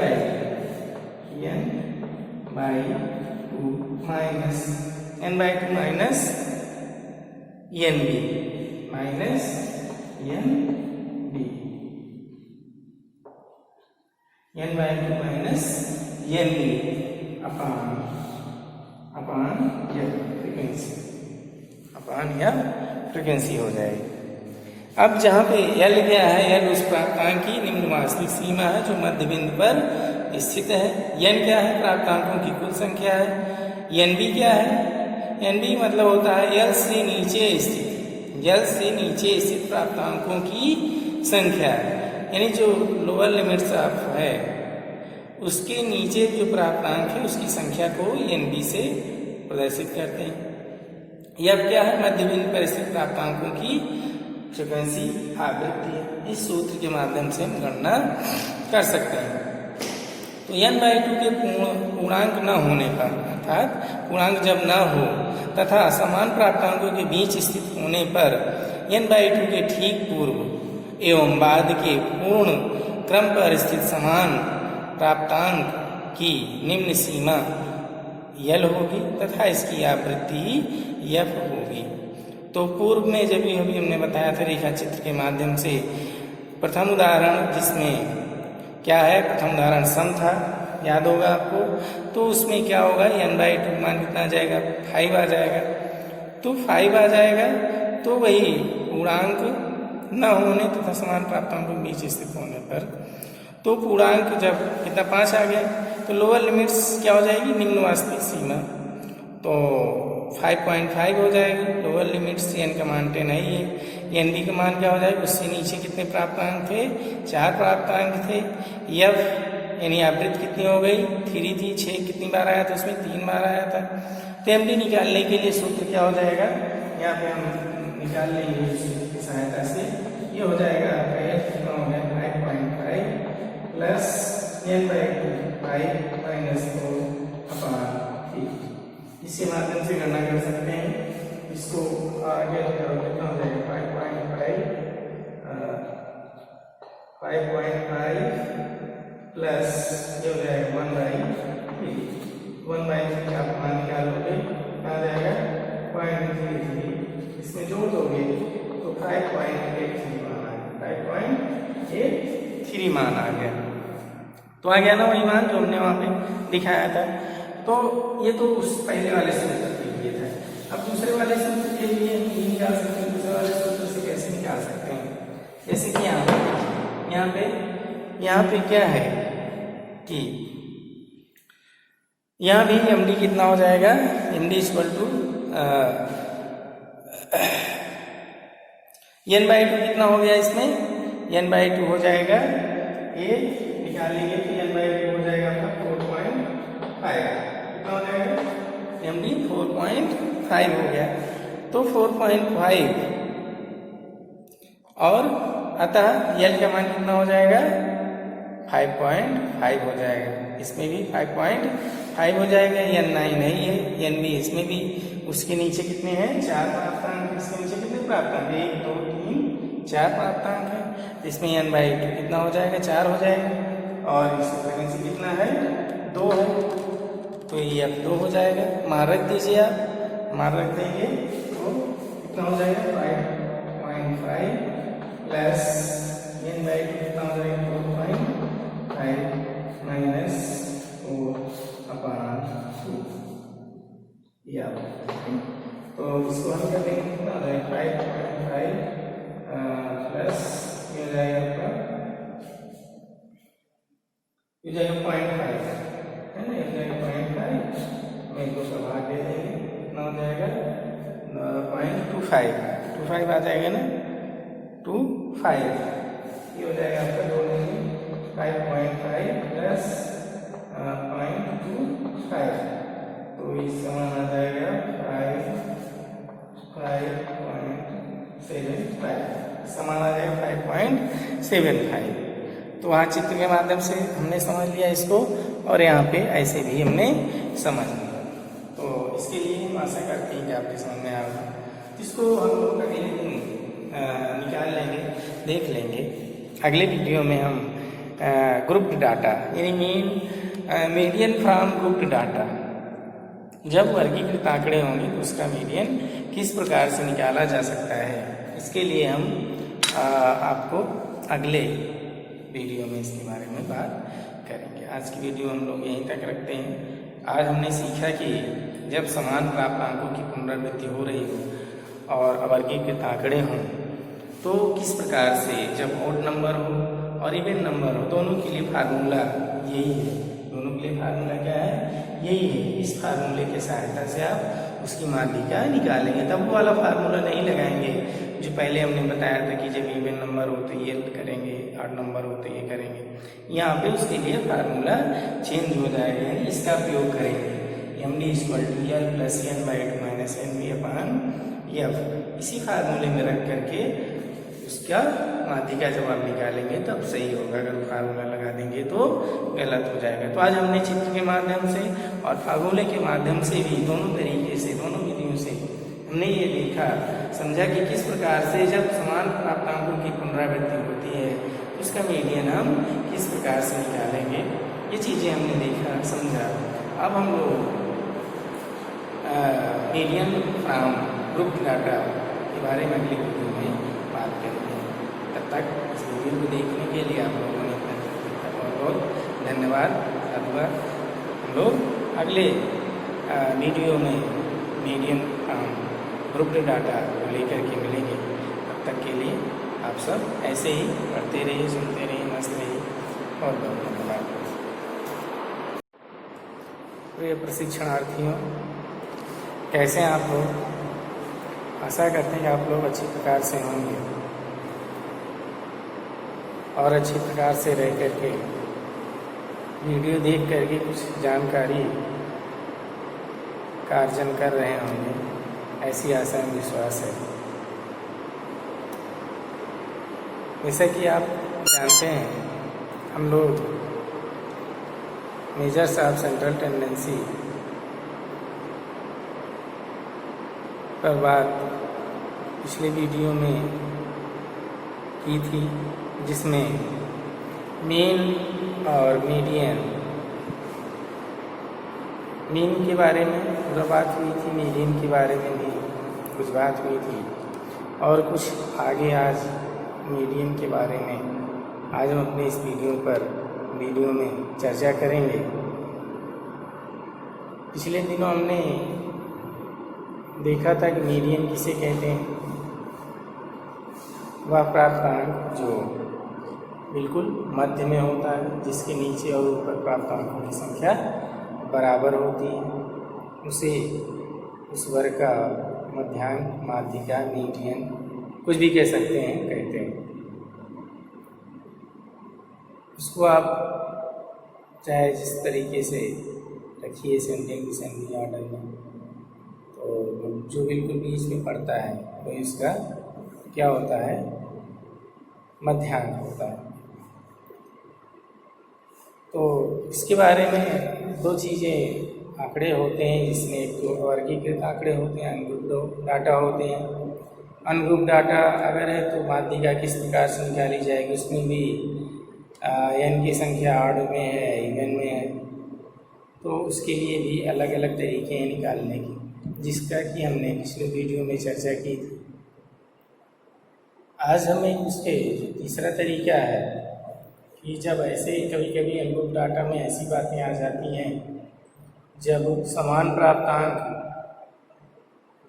S1: minus n/2 minus NB minus NB n/2 minus NB अपान यह फ्रीक्वेंसी हो जाएगी। अब जहाँ पे L क्या है, L उस प्राप्तांक की निम्न वास्तविक सीमा है जो मध्य बिंदु पर स्थित है। N क्या है, प्राप्तांकों की कुल संख्या है। NB क्या है, NB मतलब होता है L से नीचे स्थित प्राप्तांकों की संख्या है, यानी जो लोअर लिमिट्स ऑफ है उसके नीचे जो प्राप्तांक है उसकी संख्या को NB से प्रदर्शित करते हैं। F क्या है, मध्य बिंदु पर स्थित प्राप्तांकों की फ्रीक्वेंसी आवृत्ति है। इस सूत्र के माध्यम से हम गणना कर सकते हैं। तो n/2 के पूर्णांक न होने पर, अर्थात पूर्णांक जब न हो तथा समान प्राप्तांकों के बीच स्थित होने पर n/2 के ठीक पूर्व एवं बाद के पूर्ण क्रम पर स्थित समान प्राप्तांक की निम्न सीमा L होगी तथा इसकी आवृत्ति F होगी। तो पूर्व में जब भी अभी हमने बताया था रेखा चित्र के माध्यम से, प्रथम उदाहरण जिसमें क्या है, प्रथम उदाहरण सम था, याद होगा आपको। तो उसमें क्या होगा, n/2 मान कितना आ जाएगा, 5 आ जाएगा। तो 5 आ जाएगा तो वही पूर्णांक न होने तथा समान प्राप्तांकों के बीच स्थित होने पर, तो पूर्णांक जब कितना 5 आ गया तो लोअर लिमिट्स क्या हो जाएगी, निम्न वास्तविक सीमा, तो 5.5 हो जाएगी लोअर लिमिट्स। n का मान 10 है ही है। NB का मान क्या हो जाएगा, उससे नीचे कितने प्राप्तांक थे, 4 प्राप्तांक थे। F यानी आवृत्ति कितनी हो गई, 3 थी, 6 कितनी बार आया था, उसमें 3 बार आया था। तो MB निकालने के लिए सूत्र क्या हो जाएगा, यहाँ पे हम निकाल लेंगे सूत्र की सहायता से। ये हो जाएगा आपका F कितना हो गया, 5.5 प्लस n/2 5 माइनस 4/3। इसके माध्यम से गणना कर सकते हैं। इसको आगे करो कितना हो जाएगा, 5.5 प्लस ये हो जाएगा 1/3। 1/3 आप मान निकालोगे आ जाएगा 0.33। इसमें जोड़ दोगे तो 5.83 मान आ गया, 5.83 मान आ गया। तो आ गया ना वही मान जो हमने वहाँ पे दिखाया था। तो ये तो उस पहले वाले सूत्र के लिए था। अब दूसरे वाले सूत्र के लिए नहीं निकाल सकते, दूसरे वाले सूत्र से कैसे निकाल सकते हैं, जैसे कि यहाँ पे क्या है कि यहाँ भी MD कितना हो जाएगा, MD इक्वल टू n/2 कितना हो गया, इसमें n/2 हो जाएगा, ये निकालेंगे तो n/2 हो जाएगा आपका 4.5। कितना हो जाएगा, MD 4.5 हो गया। तो 4.5 और अतः L का मान कितना हो जाएगा, 5.5 हो जाएगा। इसमें भी 5.5 हो जाएगा। n9 नहीं है, NB इसमें भी, उसके नीचे कितने हैं, 4 प्राप्तांक। इसके नीचे कितने प्राप्तांक, 1 2 3 4 प्राप्तांक है। इसमें n/2 कितना हो जाएगा, 4 हो जाएगा। और इसकी फ्रीक्वेंसी कितना है, 2 है, तो ये F2 हो जाएगा। मान रख दीजिए आप, मान रख देंगे तो कितना हो जाएगा, 5.5 प्लस n/2 कितना हो जाएगा, 4.5 माइनस 4/2। या तो इसको हम क्या देंगे, कितना हो जाएगा, 5.5 प्लस ये हो जाएगा आपका, ये जाएगा 0.5 है ना, ये जाएगा 0.5, मैं इसको सब भाग दे देंगे, कितना हो जाएगा 0.25 आ जाएगा ना, 25 ये हो जाएगा आपका 5.5 प्लस 0.25, तो इस समान आ जाएगा 5.75, समान आ जाएगा 5.75। तो वहाँ चित्र के माध्यम से हमने समझ लिया इसको, और यहाँ पे ऐसे भी हमने समझ लिया। तो इसके लिए हम आशा करते हैं कि आपके समझ में आएगा। इसको हम लोग अगले दिन निकाल लेंगे, देख लेंगे। अगले वीडियो में हम ग्रुप्ड डाटा यानी मीडियन फ्रॉम ग्रुप्ड डाटा, जब वर्गीकृत आंकड़े होंगे तो उसका मीडियन किस प्रकार से निकाला जा सकता है, इसके लिए हम आपको अगले वीडियो में इसके बारे में बात करेंगे। आज की वीडियो हम लोग यहीं तक रखते हैं। आज हमने सीखा कि जब समान प्राप्तांकों की पुनरावृत्ति हो रही हो और अवर्गीकृत आंकड़े हों तो किस प्रकार से जब ऑड नंबर हो और इवन नंबर हो, दोनों के लिए फार्मूला यही है। दोनों के लिए फार्मूला क्या है? यही है। इस फार्मूले की सहायता से आप उसकी माध्यिका निकालेंगे। तब वो वाला फार्मूला नहीं लगाएंगे जो पहले हमने बताया था कि जब इवन नंबर हो तो ये करेंगे, ऑड नंबर हो तो ये करेंगे। यहाँ पे उसके लिए फार्मूला चेंज हो जाएगा, यानी इसका प्रयोग करेंगे। MD = L + N/2 - NV/F। इसी फार्मूले में रख करके उसका माध्यिका जब आप निकालेंगे तब सही होगा। अगर फार्मूला लगा देंगे तो गलत हो जाएगा। तो आज हमने चित्र के माध्यम से और फार्मूले के माध्यम से भी दोनों तरीके से, दोनों विधियों से हमने ये देखा, समझा कि किस प्रकार से जब समान प्राप्तांकों की पुनरावृत्ति होती है तो उसका मीडियन हम किस प्रकार से निकालेंगे। ये चीज़ें हमने देखा, समझा। अब हम लोग मीडियन फ्रॉम ग्रुप डाटा के बारे में अगली वीडियो में बात करेंगे। तब तक इस वीडियो को देखने के लिए आप लोगों ने बहुत बहुत धन्यवाद। साधुवाद। हम लोग अगले वीडियो में मीडियन फ्रॉम ग्रुप डाटा को लेकर के मिलेंगे। तब तक के लिए आप सब ऐसे ही पढ़ते रहिए, सुनते रहिए, मस्त रहिए। बहुत बहुत धन्यवाद। प्रिय प्रशिक्षणार्थियों, कैसे हैं आप लोग? आशा करते हैं कि आप लोग अच्छी प्रकार से होंगे और अच्छी प्रकार से रह करके वीडियो देख करके कुछ जानकारी का अर्जन कर रहे होंगे, ऐसी आशा और विश्वास है। जैसा कि आप जानते हैं, हम लोग मेजर्स ऑफ सेंट्रल टेंडेंसी पर बात पिछले वीडियो में की थी, जिसमें मीन और मीडियन, मीन के बारे में पूरा बात हुई थी, मीडियन के बारे में भी कुछ बात हुई थी और कुछ आगे आज मीडियन के बारे में आज हम अपने इस वीडियो में चर्चा करेंगे। पिछले दिनों हमने देखा था कि मीडियन किसे कहते हैं। वह प्राप्तांक जो बिल्कुल मध्य में होता है, जिसके नीचे और ऊपर प्राप्तांकों की संख्या बराबर होती है, उसे उस वर्ग का मध्यांक, माध्यिका, मीडियन कुछ भी कह सकते हैं, कहते हैं। उसको आप चाहे जिस तरीके से रखिए सेंडिंग ऑर्डर में, तो जो बिल्कुल बीच में पड़ता है वो इसका क्या होता है? मध्यांक होता है। तो इसके बारे में दो चीज़ें, आंकड़े होते हैं, जिसमें एक तो वर्गीकृत आंकड़े होते हैं, अनग्रुप डाटा होते हैं। अनग्रुप डाटा अगर है तो माध्यिका किस प्रकार से निकाली जाएगी, उसमें भी n की संख्या ऑड में है, इवन में है, तो उसके लिए भी अलग अलग तरीके हैं निकालने की, जिसका कि हमने पिछले वीडियो में चर्चा की थी। आज हमें उसके जो तीसरा तरीका है कि जब ऐसे कभी कभी अनग्रुप डाटा में ऐसी बातें आ जाती हैं जब समान प्राप्तांक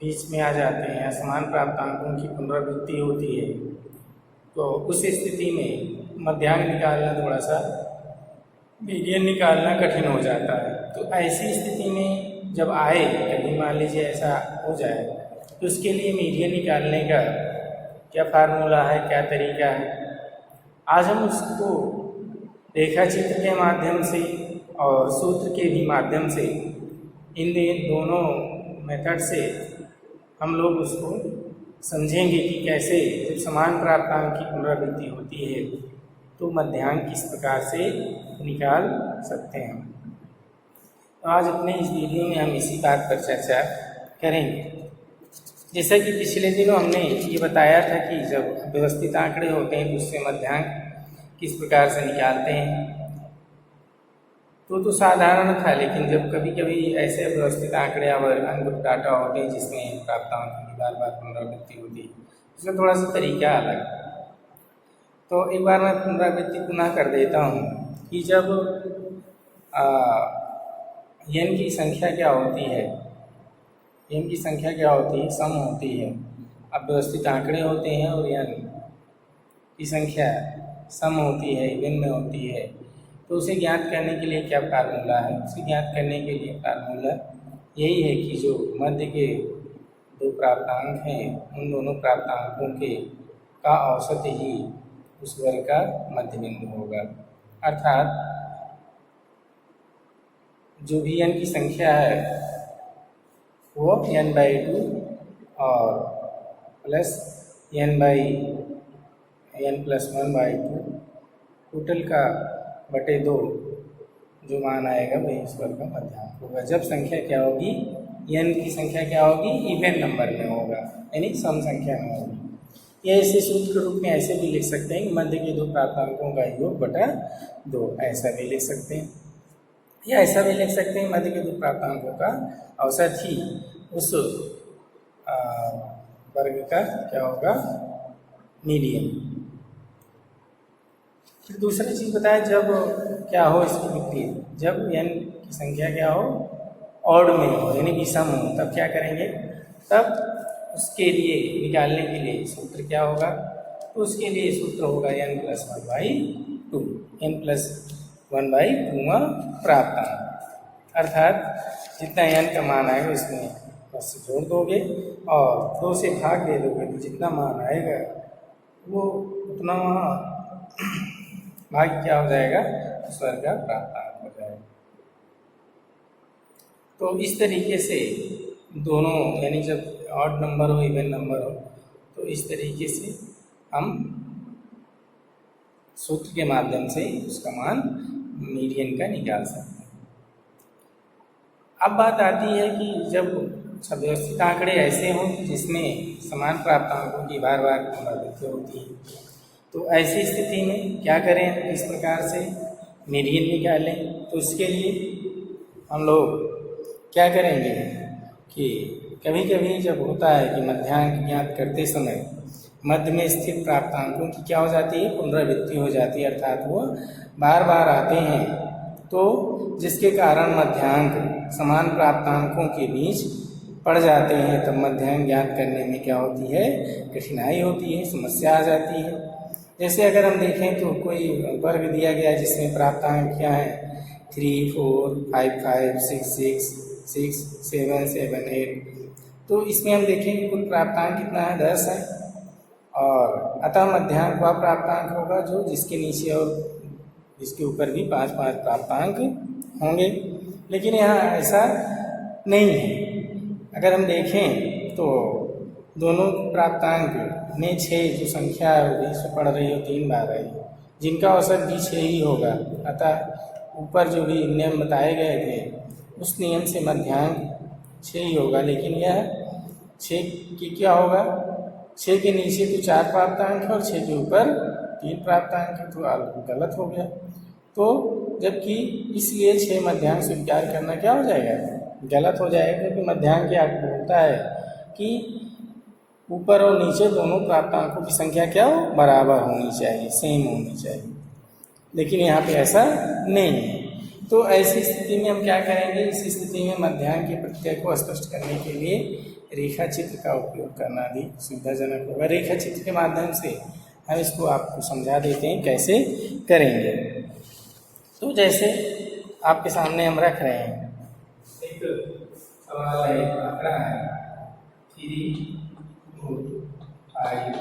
S1: बीच में आ जाते हैं, असमान प्राप्तांकों की पुनरावृत्ति होती है, तो उस स्थिति में मध्यांक निकालना थोड़ा सा, मीडियन निकालना कठिन हो जाता है। तो ऐसी स्थिति में जब आए, कभी मान लीजिए ऐसा हो जाए, तो उसके लिए मीडियन निकालने का क्या फार्मूला है, क्या तरीका है, आज हम उसको रेखा चित्र के माध्यम से और सूत्र के भी माध्यम से, इन दोनों मेथड से हम लोग उसको समझेंगे कि कैसे जब समान प्राप्तांक की पुनरावृत्ति होती है तो मध्यांक किस प्रकार से निकाल सकते हैं। तो आज अपने इस वीडियो में हम इसी बात पर चर्चा करेंगे। जैसा कि पिछले दिनों हमने ये बताया था कि जब व्यवस्थित आंकड़े होते हैं तो उससे मध्यांक किस प्रकार से निकालते हैं, तो साधारण था। लेकिन जब कभी कभी ऐसे व्यवस्थित आंकड़े और अनग्रुप डाटा होते हैं जिसमें प्राप्तांकों की बार बार पुनरावृत्ति होती है, उसमें थोड़ा सा तरीका अलग। तो एक बार मैं पुनरावृत्ति पुनः कर देता हूँ कि जब n की संख्या क्या होती है, n की संख्या क्या होती है, सम होती है। अब व्यवस्थित आंकड़े होते हैं और n की संख्या सम होती है, भिन्न होती है, तो उसे ज्ञात करने के लिए क्या फार्मूला है? उसे ज्ञात करने के लिए फार्मूला यही है कि जो मध्य के दो प्राप्तांक हैं उन दोनों प्राप्तांकों के का औसत ही उस वर्ग का मध्य बिंदु होगा। अर्थात जो भी n की संख्या है वो n/2 और प्लस n+1/2 टोटल का बटे 2 जो मान आएगा वही इस वर्ग का मध्याङ्क होगा। जब संख्या क्या होगी, n की संख्या क्या होगी, इवन नंबर में होगा, यानी सम संख्या में होगी। यह इसे सूत्र के रूप में ऐसे भी लिख सकते हैं कि मध्य के दो प्राप्तांकों का योग बटा 2, ऐसा भी लिख सकते हैं, या ऐसा भी लिख सकते हैं मध्य के दो प्राप्तांकों का औसत ही उस वर्ग का क्या होगा, मीडियन। फिर दूसरी चीज़ बताया, जब क्या हो इसकी विपरीत, जब n की संख्या क्या हो, ऑड में हो यानी विषम हो, तब क्या करेंगे, तब उसके लिए निकालने के लिए सूत्र क्या होगा, तो उसके लिए सूत्र होगा n+1/2, n+1/2 प्राप्तांक। अर्थात जितना n का मान आएगा उसमें बस जोड़ दोगे और 2 से भाग दे दोगे, तो जितना मान आएगा वो उतना भाग क्या हो जाएगा, उस वर्ग का प्राप्तांक हो जाएगा। तो इस तरीके से दोनों, यानी जब ऑड नंबर हो, इवन नंबर हो, तो इस तरीके से हम सूत्र के माध्यम से उसका मान मीडियन का निकाल सकते हैं। अब बात आती है कि जब सव्यवस्थित आंकड़े ऐसे हों जिसमें समान प्राप्तांकों की बार बार पुनरावृत्ति होती है, तो ऐसी स्थिति में क्या करें, इस प्रकार से मीडियन निकालें। तो इसके लिए हम लोग क्या करेंगे कि कभी कभी जब होता है कि मध्यांक ज्ञात करते समय मध्य में स्थित प्राप्तांकों की क्या हो जाती है, पुनरावृत्ति हो जाती है, अर्थात वो बार बार आते हैं, तो जिसके कारण मध्यांक समान प्राप्तांकों के बीच पड़ जाते हैं, तब मध्यांक ज्ञात करने में क्या होती है, कठिनाई होती है, समस्या आ जाती है। जैसे अगर हम देखें तो कोई वर्ग दिया गया है जिसमें प्राप्तांक क्या है, 3, 4, 5, 5, 6, 6, 6, 7, 7, 8, तो इसमें हम देखेंगे कुल प्राप्तांक कितना है, 10 है, और अतः मध्यांक वह प्राप्तांक होगा जो जिसके नीचे और जिसके ऊपर भी 5-5 प्राप्तांक होंगे। लेकिन यहाँ ऐसा नहीं है। अगर हम देखें तो दोनों प्राप्तांक में 6 जो संख्या है वो बीच में पड़ रही हो, 3 बार आई, जिनका औसत भी 6 ही होगा। अतः ऊपर जो भी नियम बताए गए थे उस नियम से मध्यांक 6 ही होगा, लेकिन यह 6 की क्या होगा, 6 के नीचे तो 4 प्राप्तांक है और 6 के ऊपर 3 प्राप्तांक है, तो गलत हो गया। तो जबकि इसलिए 6 मध्यांक स्वीकार करना क्या हो जाएगा, गलत हो जाएगा, क्योंकि मध्यांक क्या होता है कि ऊपर और नीचे दोनों प्राप्तांकों की संख्या क्या हो, बराबर होनी चाहिए, सेम होनी चाहिए, लेकिन यहाँ पे ऐसा नहीं है। तो ऐसी स्थिति में हम क्या करेंगे, इस स्थिति में मध्यांक के प्रत्यय को स्पष्ट करने के लिए रेखा चित्र का उपयोग करना भी सुविधाजनक होगा। रेखा चित्र के माध्यम से हम इसको आपको समझा देते हैं कैसे करेंगे। तो जैसे आपके सामने हम रख रहे हैं, एक सवाल है, एक आंकड़ा है 3, 2, 5,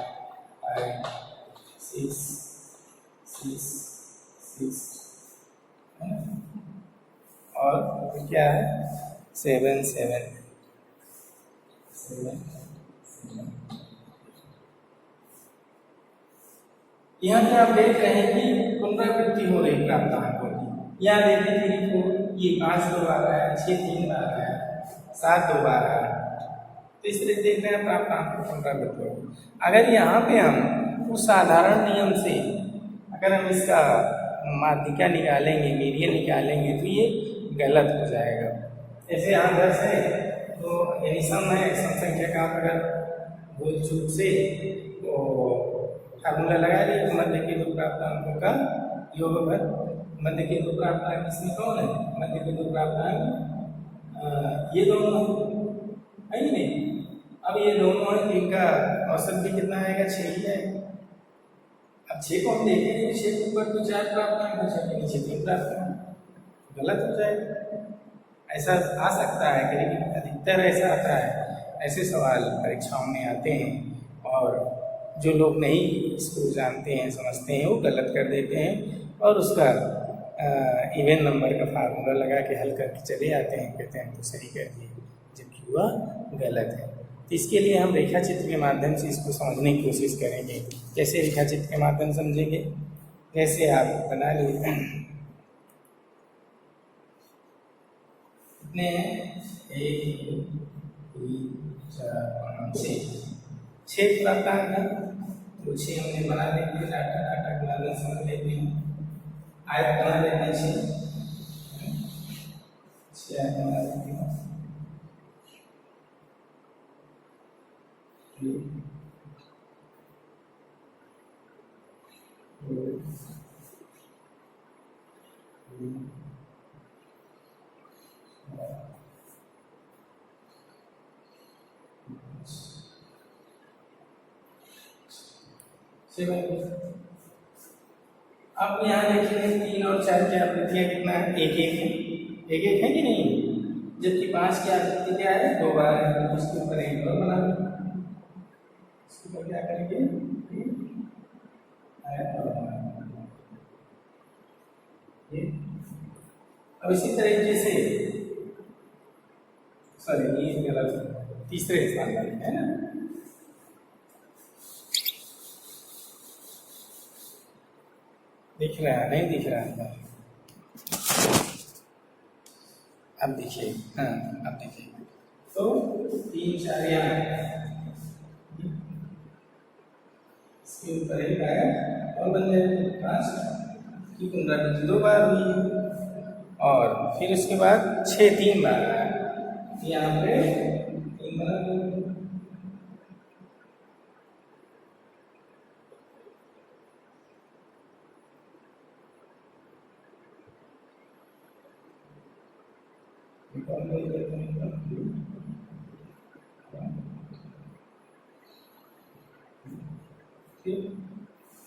S1: 5, 6, 6, 6 और क्या है 7, 7, 7, 7। यहाँ पे आप देख रहे हैं कि पुनरावृत्ति हो रही प्राप्तांकों की। यहाँ देखिए 3, 4, ये 5 2 बार आया, 6 3 बार आया, 7 2 बार आया, तो इस तरह देख रहे हैं प्राप्तांक को पुनरावृत्ति हो। अगर यहाँ पे हम उस साधारण नियम से अगर हम इसका माध्यिका निकालेंगे, मीडियन निकालेंगे, तो ये गलत हो जाएगा। जैसे यहाँ 10 है तो यानी सम है, सम संख्या का अगर भूल चूक से तो फार्मूला लगा ली, तो मध्य के दो प्राप्तांकों का योगफल, मध्य के दो प्राप्तांक इसमें कौन है, मध्य के दो प्राप्तांक ये दोनों है ही नहीं। अब ये दोनों है, इनका औसत भी कितना आएगा, 6 ही है। 6 को हम देखेंगे, 6 के ऊपर तो 4 प्राप्तांक हो जाएंगे, नीचे 3 प्राप्तांक, गलत हो जाएगा। ऐसा आ सकता है कि अधिकतर ऐसा आता है, ऐसे सवाल परीक्षाओं में आते हैं और जो लोग नहीं इसको जानते हैं, समझते हैं, वो गलत कर देते हैं और उसका इवन नंबर का फार्मूला लगा के हल करके चले आते हैं, कहते हैं तो सही कर दिए, जबकि वह गलत है। तो इसके लिए हम रेखा चित्र के माध्यम से इसको समझने की कोशिश करेंगे। कैसे रेखा चित्र के माध्यम से समझेंगे, कैसे आप बना लीजिए, कितने हैं, 1 2 3 4 5 6 प्राप्तांक है, तो 6 हमने बना लेंगे, डाटा के माध्यम से समझ लेते हैं। आयत बना लेते हैं 6 आयत बना लेते हैं। अब यहाँ देखिए 3 और 4 की आवृत्तियाँ कितना है, 1 1 है, 1 1 है कि नहीं, जबकि 5 की आवृत्ति क्या है, 2 बार है, तो उसके ऊपर 1 और बना लो, इसके ऊपर क्या करेंगे, अब इसी तरीके से सॉरी ये गलत, तीसरे स्थान पर है ना, दिख रहा है, नहीं दिख रहा है, अब देखिए, हाँ अब देखिए, तो 3 4 यहाँ, इसके ऊपर 1 आया और बन जाए 5 की पुनरावृत्ति 2 बार हुई और फिर उसके बाद 6 3 बार आया, यहाँ पे 3 बार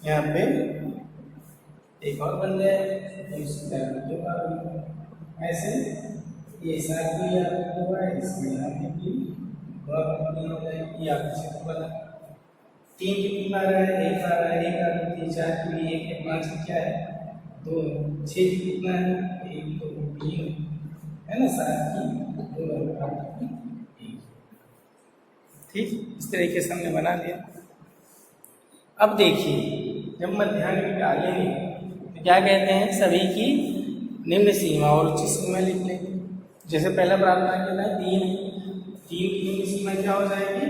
S1: यहाँ पे एक और बन जाए, ऐसे ये साथ भी हुआ है, इसमें यहाँ पे भी हो जाएगी, आप क्षेत्र बना 3 कितनी बार है, 1 बार है, 1 आती 4 की भी 1 है, 5 की क्या है 2, 6 की कितना है 1 2 3 है ना, 7 की 2 8 की 1, ठीक, इस तरीके से हमने बना लिया। अब देखिए जब मध्यान्ह डालेंगे तो क्या कहते हैं, सभी की निम्न सीमा और उच्च सीमा लिख लेंगे। जैसे पहला प्राप्तांक कितना है 3 की निम्न सीमा क्या हो जाएगी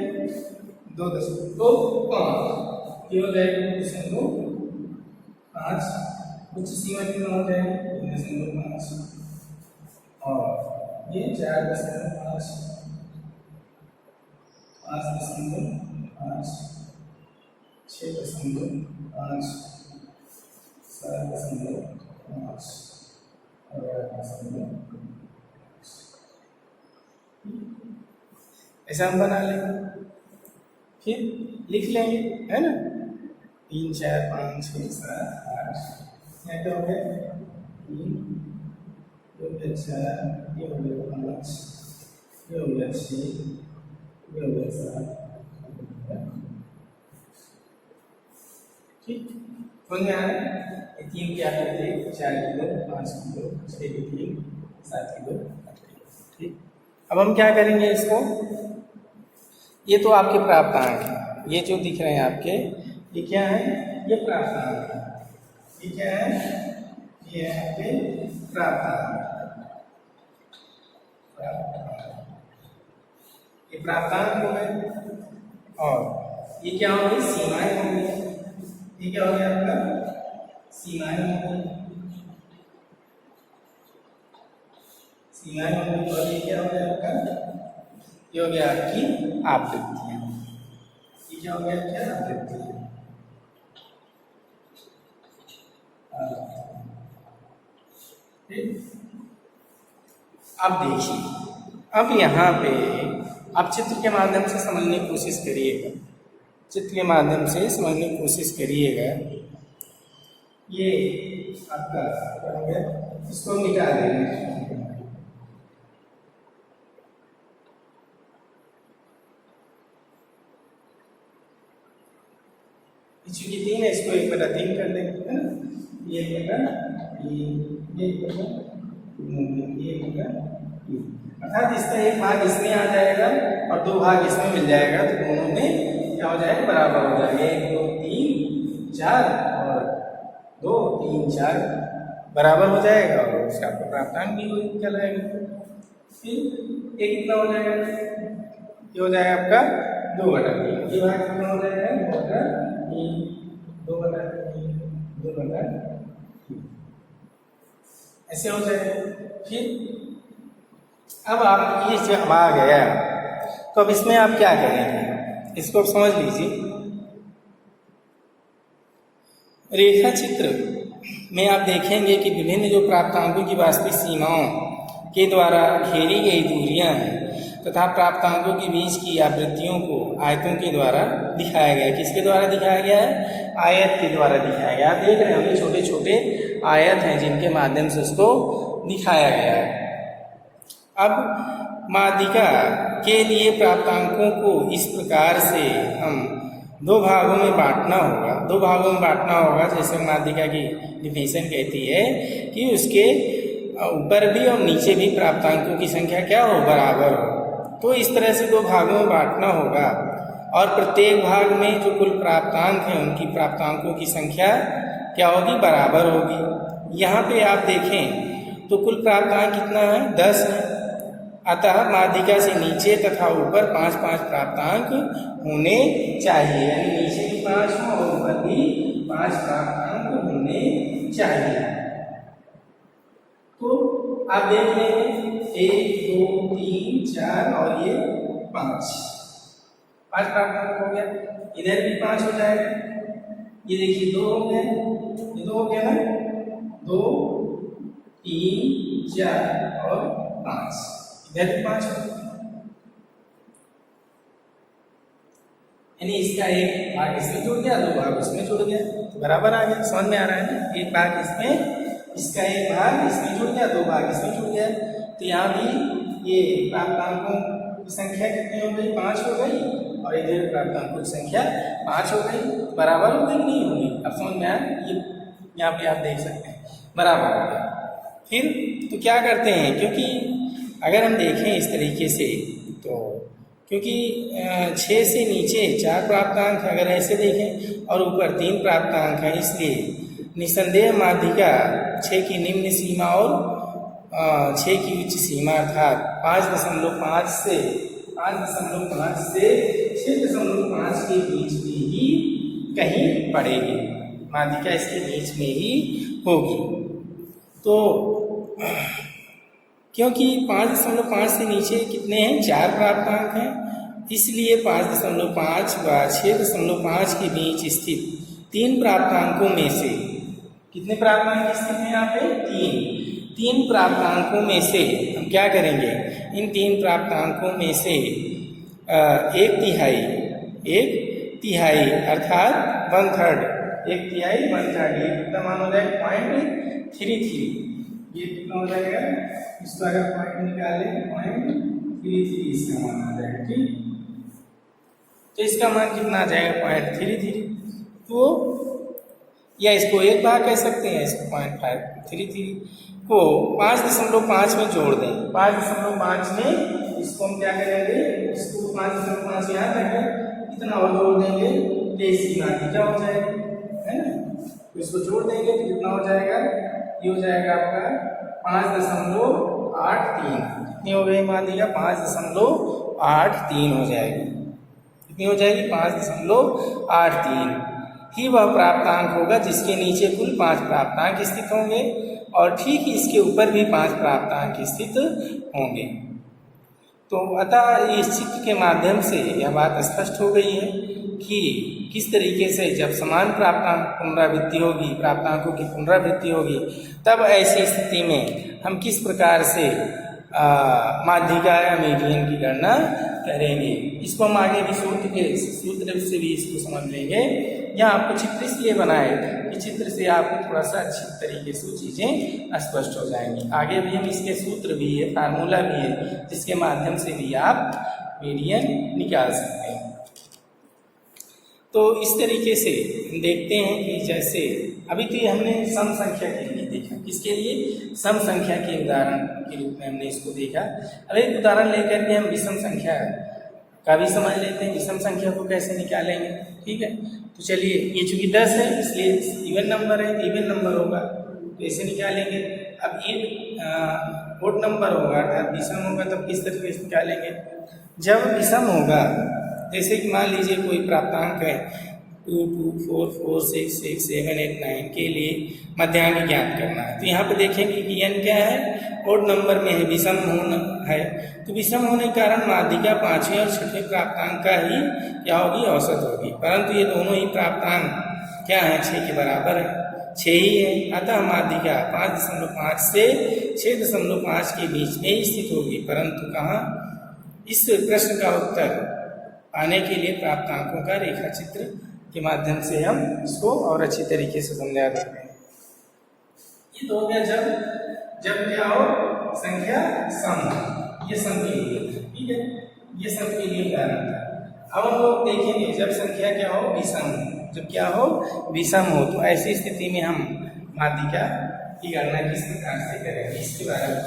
S1: 2.5 ये हो जाएगी 2.5, उच्च सीमा कितना हो जाएगी 3.5 और ये 4.5 5.5 6.5 7.5 ऐसा हम बना लेंगे, फिर लिख लेंगे, है ना, 3 4 5 6 7 8 यहाँ क्या हो गया 3 2 4 ये हो गया 5 ये हो गया 6 ये हो गया 7, ठीक, समझ में आ रहा है। 3 की आकृति 4 की 2 5 की 2 6 की 3 7 की 2 8 की 2, ठीक। अब हम क्या करेंगे इसको, ये तो आपके प्राप्तांक हैं, ये जो दिख रहे हैं आपके ये क्या है, ये प्राप्तांक है, ये क्या है, ये है आपके प्राप्तांक, ये प्राप्तांक हो गए और ये क्या हो गई सीमाएं हो गई, ये क्या हो गया आपका सीमाएं हो गई, सीमाएं हो गई और ये क्या हो गया आपका, ये हो गया आपकी आवृत्तियां, ये क्या हो गया क्या आवृत्तियां, अब देखिए, अब यहाँ पे आप चित्र के माध्यम से समझने की कोशिश करिएगा, चित्र के माध्यम से समझने की कोशिश करिएगा ये आपका क्या हो गया, इसको मिटा देंगे। चूंकि 3 है, इसको 1/3 कर देंगे, है ना। ये बटा अर्थात इसका एक भाग इसमें आ जाएगा और 2 भाग इसमें मिल जाएगा, तो दोनों में क्या हो जाएगा, बराबर हो जाएगा। 1 2 3 4 और 2 3 4 बराबर हो जाएगा और उसका आपका प्राप्तांक भी कहलाएगा। फिर ये कितना हो जाएगा, ये हो जाएगा आपका 2/3। ये भाग कितना हो जाएगा, 2/3 ऐसे हो जाएगा। फिर अब आप ये जब आ गया तो अब इसमें आप क्या करेंगे, इसको आप समझ लीजिए। रेखा चित्र में आप देखेंगे कि विभिन्न जो प्राप्तांकों की वास्तविक सीमाओं के द्वारा घेरी गई दूरियां हैं तथा प्राप्तांकों के बीच की आवृत्तियों को आयतों के द्वारा दिखाया गया है। किसके द्वारा दिखाया गया है, आयत के द्वारा दिखाया गया। आप देख रहे होंगे छोटे छोटे आयत हैं जिनके माध्यम से उसको दिखाया गया है। अब माध्यिका के लिए प्राप्तांकों को इस प्रकार से हम 2 भागों में बांटना होगा। 2 भागों में बांटना होगा, जैसे माध्यिका की डिफिनेशन कहती है कि उसके ऊपर भी और नीचे भी प्राप्तांकों की संख्या क्या हो, बराबर हो। तो इस तरह से 2 भागों में बांटना होगा और प्रत्येक भाग में जो कुल प्राप्तांक हैं उनकी प्राप्तांकों की संख्या क्या होगी, बराबर होगी। यहाँ पे आप देखें तो कुल प्राप्तांक कितना है, 10 है। अतः माध्यिका से नीचे तथा ऊपर 5-5 प्राप्तांक होने चाहिए, यानी नीचे भी 5 हो और ऊपर भी 5 प्राप्तांक होने चाहिए। तो आप देख लेंगे 1 2 3 4 और ये 5 प्राप्तांक हो गया। इधर भी 5 हो जाएगा, ये देखिए 2 हो गए, ये 2 हो गया ना, 2 3 4 और 5, इधर भी 5 हो, यानी इसका एक भाग इसमें जुड़ गया, 2 भाग उसमें जुड़ गया, तो बराबर आ गया। समझ में आ रहा है ना, एक भाग इसमें, इसका एक भाग इसमें जुड़ गया, 2 भाग इसमें जुड़ गया। तो यहाँ भी ये प्राप्तांकों की संख्या कितनी हो गई, 5 हो गई, और इधर प्राप्तांकों की संख्या 5 हो गई। बराबर हो गई, नहीं होगी, अब समझ में आया। ये यहाँ पे आप देख सकते हैं बराबर हो गया। फिर तो क्या करते हैं, क्योंकि अगर हम देखें इस तरीके से तो क्योंकि 6 से नीचे 4 प्राप्तांक है, अगर ऐसे देखें, और ऊपर 3 प्राप्तांक है, इसलिए निसंदेह माध्यिका 6 की निम्न सीमा और 6 की उच्च सीमा अर्थात 5.5 से 6.5 के बीच में ही कहीं पड़ेगी। माध्यिका इसके बीच में ही होगी। तो क्योंकि 5.5 से नीचे कितने हैं, 4 प्राप्तांक हैं, इसलिए 5.5 व 6.5 के बीच स्थित 3 प्राप्तांकों में से, कितने प्राप्तांक स्थित हैं यहाँ पे, 3 प्राप्तांकों में से हम क्या करेंगे, इन 3 प्राप्तांकों में से 1 तिहाई अर्थात 1/3, 1 तिहाई 1/3, ये कितना मान हो जाएगा, 0.33, ये कितना हो जाएगा, इसको अगर पॉइंट निकालें 0.33 इसका मान आ जाएगा। ठीक, तो इसका मान कितना आ जाएगा, 0.33। तो या इसको एक भाग कह सकते हैं, इसको 0.533 को 5.5 में जोड़ दें। 5.5 में इसको हम क्या करेंगे, इसको 5.5 यहाँ रखें, इतना और जोड़ देंगे तो इसकी माध्यिका हो जाएगी, है ना। तो इसको जोड़ देंगे तो कितना हो जाएगा, ये हो जाएगा आपका 5.83। कितनी हो गई माध्यिका, 5.83 हो जाएगी। कितनी हो जाएगी, 5.83 ही वह प्राप्तांक होगा जिसके नीचे कुल 5 प्राप्तांक स्थित होंगे और ठीक इसके ऊपर भी 5 प्राप्तांक स्थित होंगे। तो अतः इस चित्र के माध्यम से यह बात स्पष्ट हो गई है कि किस तरीके से जब समान प्राप्तांक पुनरावृत्ति होगी, प्राप्तांकों की पुनरावृत्ति होगी, तब ऐसी स्थिति में हम किस प्रकार से माध्यिका या मीडियन की गणना करेंगे। इसको हम आगे भी सूत्र से भी इसको समझ लेंगे। यहाँ आपको चित्र इसलिए बनाए कि चित्र से आपको थोड़ा सा अच्छी तरीके से वो चीज़ें स्पष्ट हो जाएंगी। आगे भी हम इसके सूत्र भी है, फार्मूला भी है, जिसके माध्यम से भी आप मीडियन निकाल सकते हैं। तो इस तरीके से देखते हैं कि जैसे अभी तो ये हमने सम संख्या के लिए देखा, किसके लिए, सम संख्या के उदाहरण के रूप में हमने इसको देखा। अब एक उदाहरण लेकर के हम विषम संख्या का भी समझ लेते हैं, विषम संख्या को कैसे निकालेंगे। ठीक है, तो चलिए, ये चूंकि 10 है इसलिए इवन नंबर है, इवन नंबर होगा तो इसे निकालेंगे। अब ये ओड नंबर होगा, अगर विषम होगा तब किस तरीके से निकालेंगे। जब विषम होगा, जैसे कि मान लीजिए कोई प्राप्तांक है 2, 2, 4, 4, 6, 6, 7, 8, 9 के लिए मध्यांक ज्ञात करना है। तो यहाँ पे देखेंगे कि n क्या है, ओड नंबर में है, विषम होना है। तो विषम होने के कारण माध्यिका 5वें और 6वें प्राप्तांक का ही क्या होगी, औसत होगी। परंतु ये दोनों ही प्राप्तांक क्या है, 6 के बराबर है, 6 ही है। अतः माध्यिका 5.5 से 6.5 के बीच में ही स्थित होगी। परंतु कहाँ, इस प्रश्न का उत्तर पाने के लिए प्राप्तांकों का रेखा चित्र के माध्यम से हम इसको और अच्छी तरीके से समझा देते हैं। ये तो हो गया जब क्या हो, संख्या सम, ये सम के लिए, ठीक है, ये सम के लिए उदाहरण था। अब हम लोग देखेंगे जब संख्या क्या हो, विषम, जब क्या हो, विषम हो, तो ऐसी स्थिति में हम माध्यिका की गणना किस प्रकार से करेंगे, इसके बारे में।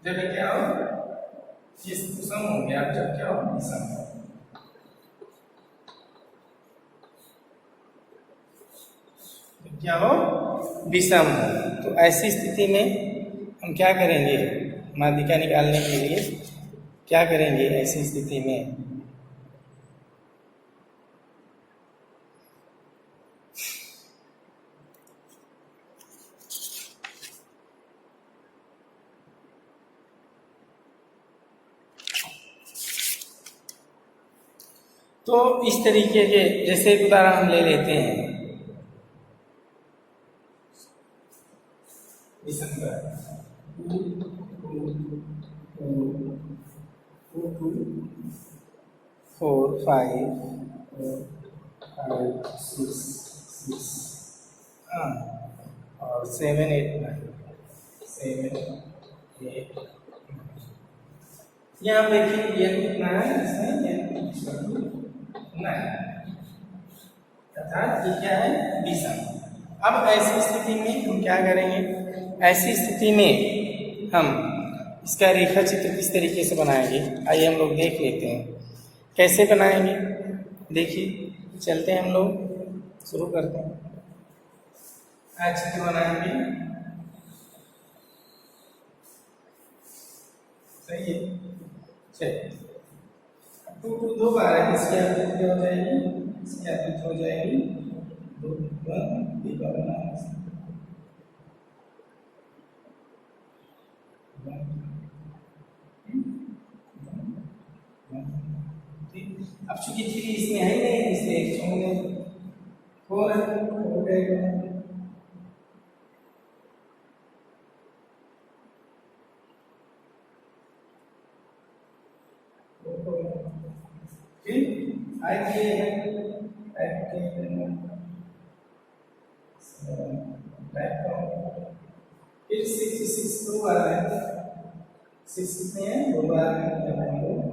S1: जब क्या हो, ये सम हो गया, जब क्या हो, विषम हो। क्या हो, विषम हो, तो ऐसी स्थिति में हम क्या करेंगे, माध्यिका निकालने के लिए क्या करेंगे ऐसी स्थिति में। तो इस तरीके के जैसे एक उदाहरण हम ले लेते हैं, दिसंबर 2, 4, 5, 6 और 7, 8, 9, 7, 8। यहाँ देखिए ये कितना है, इसमें 9, अर्थात ये क्या है, विषम। अब ऐसी स्थिति में हम क्या करेंगे, ऐसी स्थिति में हम इसका रेखा चित्र किस तरीके से बनाएंगे, आइए हम लोग देख लेते हैं कैसे बनाएंगे। देखिए, चलते हैं हम लोग, शुरू करते हैं। चित्र बनाएंगे, सही है, चलिए। 2 2 बार है, इसकी आवृत्ति हो जाएगी, इसकी आवृत्ति हो जाएगी 2 अब चूंकि 3 इसमें है नहीं, इसलिए छोड़ने 4 हो गएगा। ठीक, फिर 6 2 बार है, 6 कितने हैं, 2 बार है, फिर 7 8 9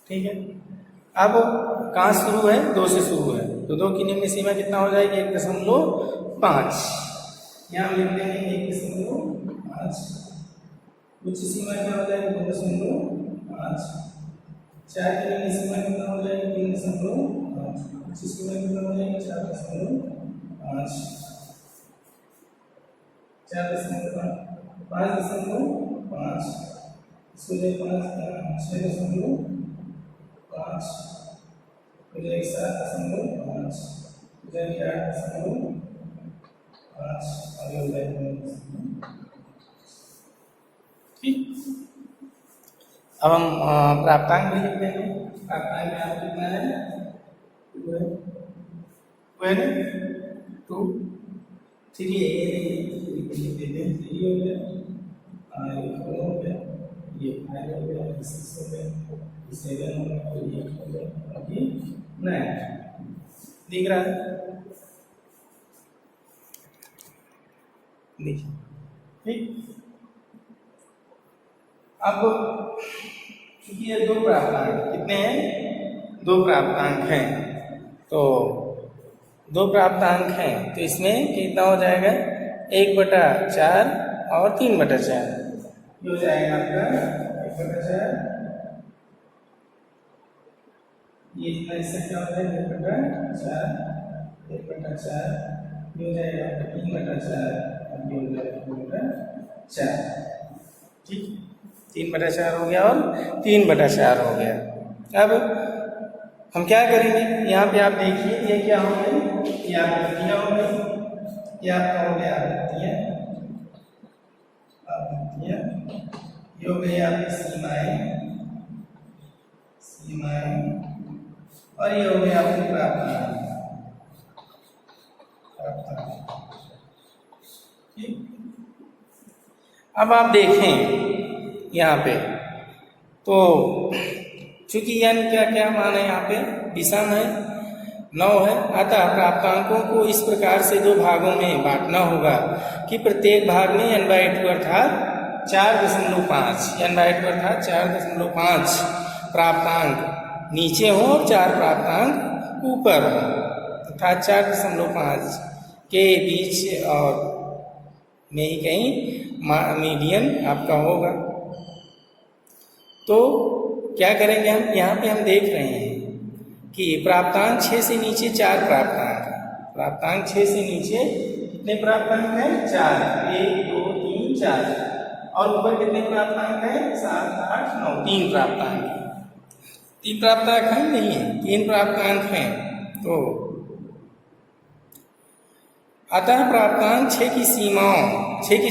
S1: ठीक है। अब कहाँ शुरू है, 2 से शुरू है, तो 2 की निम्न सीमा कितना हो जाएगी, 1.5। यहाँ लिख देंगे 1.5, उच्च सीमा क्या हो जाएगी 2.5, 4 की निम्न सीमा कितना हो जाएगी 3.5, 25 गुना कितना हो जाएगा 4.5, 5.5 इसको जाए 6.5 हो जाएगी 7.5 हो जाएगी 8.5 आगे हो जाएगी। ठीक, अब हम प्राप्तांक भी लिख देंगे। प्राप्तांक में आप कितना है 2 3 लिख देते हैं 3 हो गया, ये 4 हो गया, ये 5 हो गया, 6 हो गया, 7 हो गया, 8 हो गया, और ये 9 दिख रहा है। देखिए ठीक, अब क्योंकि ये 2 प्राप्तांक कितने हैं 2 प्राप्तांक हैं, तो 2 प्राप्तांक हैं तो इसमें कितना हो जाएगा 1/4 और 3/4 ये हो जाएगा आपका 1/4, ये इतना इससे क्या हो जाएगा 1/4 ये हो जाएगा आपका 3/4 और ये हो जाएगा 2/4। ठीक, 3/4 हो गया और 3/4 हो गया। अब हम क्या करेंगे, यहाँ पे आप देखिए ये क्या हो गए, ये आवृत्तियाँ हो गई, ये आपका हो गया आवृत्तियाँ, ये हो गई आपकी सीमाएं और ये हो गया आपकी प्राप्तांक। ठीक, अब आप देखें यहाँ पे तो चूंकि n क्या क्या मान है यहाँ पे विषम है 9 है, अतः प्राप्तांकों को इस प्रकार से 2 भागों में बांटना होगा कि प्रत्येक भाग में n/2 अर्थात 4.5 n/2 अर्थात 4.5 प्राप्तांक नीचे हो और 4 प्राप्तांक ऊपर हो, अर्थात 4.5 के बीच और में ही कहीं मीडियन आपका होगा। तो क्या करेंगे हम, यहाँ पे हम देख रहे हैं कि प्राप्तांक 6 से नीचे 4 प्राप्तांक 6 से नीचे कितने प्राप्तांक हैं 4, 1 2 3 4 और ऊपर कितने प्राप्तांक हैं 7 8 9 3 प्राप्तांक हैं नहीं है 3 प्राप्तांक हैं। तो अतः प्राप्तांक 6 की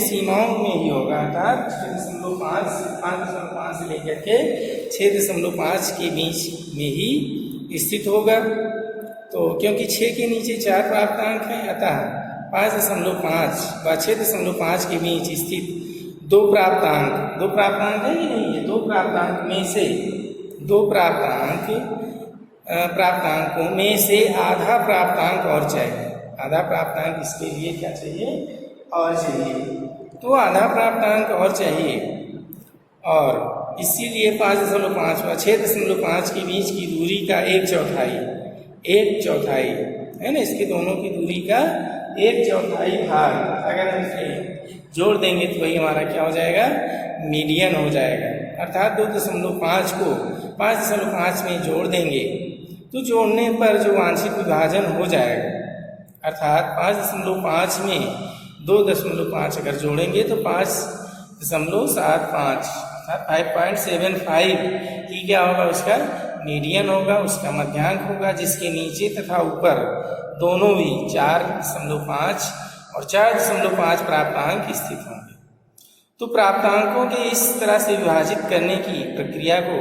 S1: सीमाओं में ही होगा, अर्थात 5.5 से लेकर के 6.5 के बीच में ही स्थित होगा। तो क्योंकि 6 के नीचे 4 प्राप्तांक हैं, अतः 5.5 व 6.5 के बीच स्थित 2 प्राप्तांक है कि नहीं है, 2 प्राप्तांक में से 2 प्राप्तांकों में से आधा प्राप्तांक और चाहिए, आधा प्राप्तांक इसके लिए क्या चाहिए और चाहिए, तो आधा प्राप्तांक और चाहिए और इसीलिए 5.5 व 6.5 के बीच की दूरी का 1/4 है ना, इसके दोनों की दूरी का 1/4 भाग अगर हम इसे जोड़ देंगे तो वही हमारा क्या हो जाएगा मीडियन हो जाएगा, अर्थात 2.5 को 5.5 में जोड़ देंगे तो जोड़ने पर जो आंशिक विभाजन हो जाएगा, अर्थात 5.5 में 2.5 अगर जोड़ेंगे तो 5.75 5.75 ही क्या होगा उसका मीडियन होगा, उसका मध्यांक होगा, जिसके नीचे तथा ऊपर दोनों भी 4.5 और 4.5 प्राप्तांक स्थित होंगे। तो प्राप्तांकों के इस तरह से विभाजित करने की प्रक्रिया को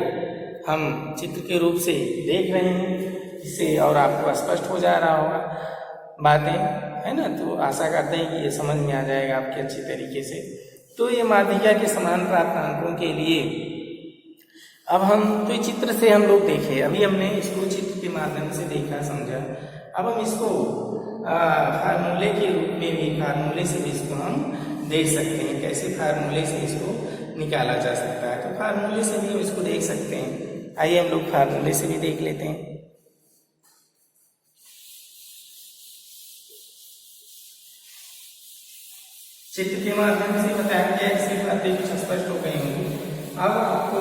S1: हम चित्र के रूप से देख रहे हैं, इससे और आपको स्पष्ट हो जा रहा होगा बातें, है ना। तो आशा करते हैं कि ये समझ में आ जाएगा आपके अच्छे तरीके से। तो ये माध्यिका के समान प्राप्तांकों के लिए अब हम तो चित्र से हम लोग देखे, अभी हमने इसको चित्र के माध्यम से देखा समझा, अब हम इसको फार्मूले के रूप में भी फार्मूले से भी इसको हम देख सकते हैं, कैसे फार्मूले से इसको निकाला जा सकता है। तो फार्मूले से भी हम इसको देख सकते हैं, आइए हम लोग फार्मूले से भी देख लेते हैं। चित्र के माध्यम से बताया गया, इससे बातें कुछ स्पष्ट हो गई होंगी। अब आपको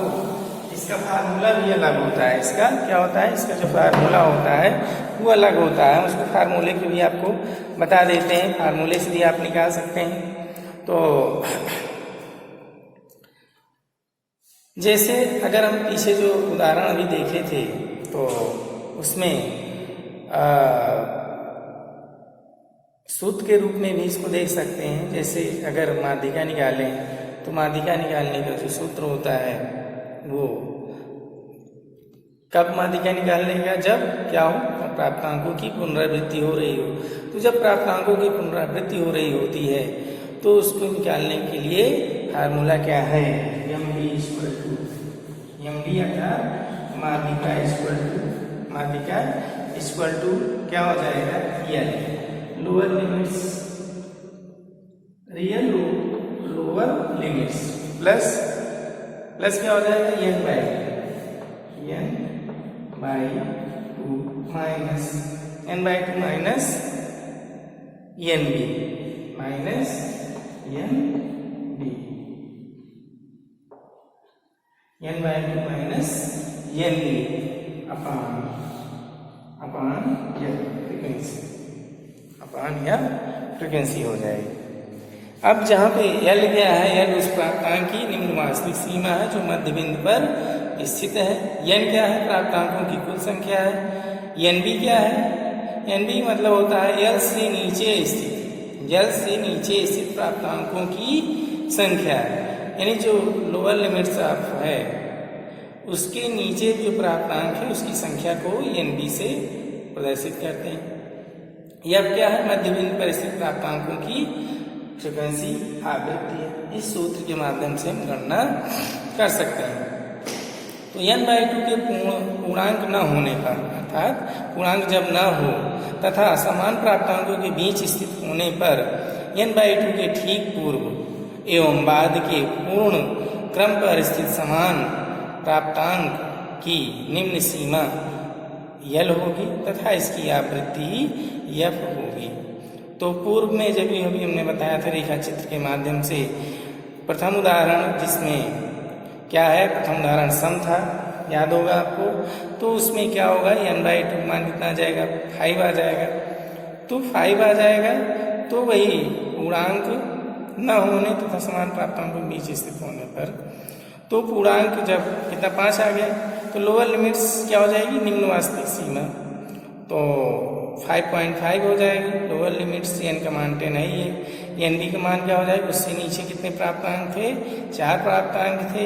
S1: इसका फार्मूला भी अलग होता है। इसका क्या होता है, इसका जो फार्मूला होता है वो अलग होता है। उसको फार्मूले को भी आपको बता देते हैं, फार्मूले से भी आप निकाल सकते हैं। तो जैसे अगर हम पीछे जो उदाहरण अभी देखे थे तो उसमें सूत्र के रूप में भी इसको देख सकते हैं। जैसे अगर माध्यिका निकालें तो माध्यिका निकालने का जो सूत्र होता है वो कब माध्यिका निकालने का, जब क्या हो, प्राप्तांकों की पुनरावृत्ति हो रही हो। तो जब प्राप्तांकों की पुनरावृत्ति हो रही होती है तो उसको निकालने के लिए फार्मूला क्या है, MD अर्थात माध्यिका इक्वल टू क्या हो जाएगा, real lower limits, real lower limits plus क्या हो जाएगा, n by two minus n by two minus NB minus NB n by two minus NB अपान या फ्रीक्वेंसी हो जाएगी। अब जहाँ पे L क्या है, L उस प्राप्तांक की निम्न वास्तविक सीमा है जो मध्य बिंदु पर स्थित है। N क्या है, प्राप्तांकों की कुल संख्या है। NB क्या है, NB मतलब होता है L से नीचे स्थित प्राप्तांकों की संख्या है। यानी जो लोअर लिमिट्स ऑफ है उसके नीचे जो प्राप्तांक है उसकी संख्या को NB से प्रदर्शित करते हैं। यह क्या है, मध्य बिंदु पर स्थित प्राप्तांकों की फ्रीक्वेंसी आवृत्ति है। इस सूत्र के माध्यम से हम गणना कर सकते हैं। तो n/2 के पूर्णांक न होने पर, अर्थात पूर्णांक जब न हो तथा समान प्राप्तांकों के बीच स्थित होने पर n/2 के ठीक पूर्व एवं बाद के पूर्ण क्रम पर स्थित समान प्राप्तांक की निम्न सीमा L होगी तथा इसकी आवृत्ति F होगी। तो पूर्व में जब भी अभी हमने बताया था रेखा चित्र के माध्यम से, प्रथम उदाहरण जिसमें क्या है, प्रथम उदाहरण सम था, याद होगा आपको। तो उसमें क्या होगा, n/2 मान कितना आ जाएगा, 5 आ जाएगा। तो 5 आ जाएगा तो वही पूर्णांक न होने तथा समान प्राप्तांकों के बीच स्थित होने पर, तो पूर्णांक जब कितना 5 आ गया तो लोअर लिमिट्स क्या हो जाएगी, निम्न वास्तविक सीमा, तो 5.5 हो जाएगी लोअर लिमिट्स। n का मान 10 है ही है। NB का मान क्या हो जाएगा, उससे नीचे कितने प्राप्तांक थे, 4 प्राप्तांक थे।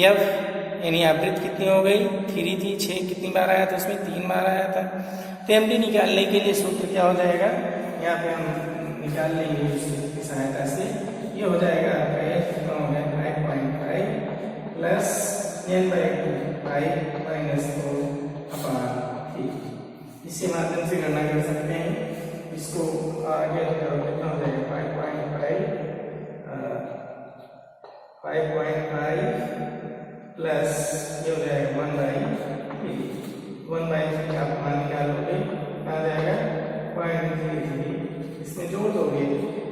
S1: F यानी आवृत्ति कितनी हो गई, 3 थी, 6 कितनी बार आया था, उसमें 3 बार आया था। तो MD निकालने के लिए सूत्र क्या हो जाएगा, यहाँ पे हम निकाल लेंगे सूत्र की सहायता से। ये हो जाएगा आपका कितना हो गया, 5.5 प्लस n/2 5 माइनस 4 अपान 3। इसके माध्यम से गणना कर सकते हैं। इसको आगे करो कितना हो जाएगा, 5.5 प्लस ये हो जाएगा 1/3 का आप मान निकालोगे आ जाएगा 0.33। इसमें जोड़ दोगे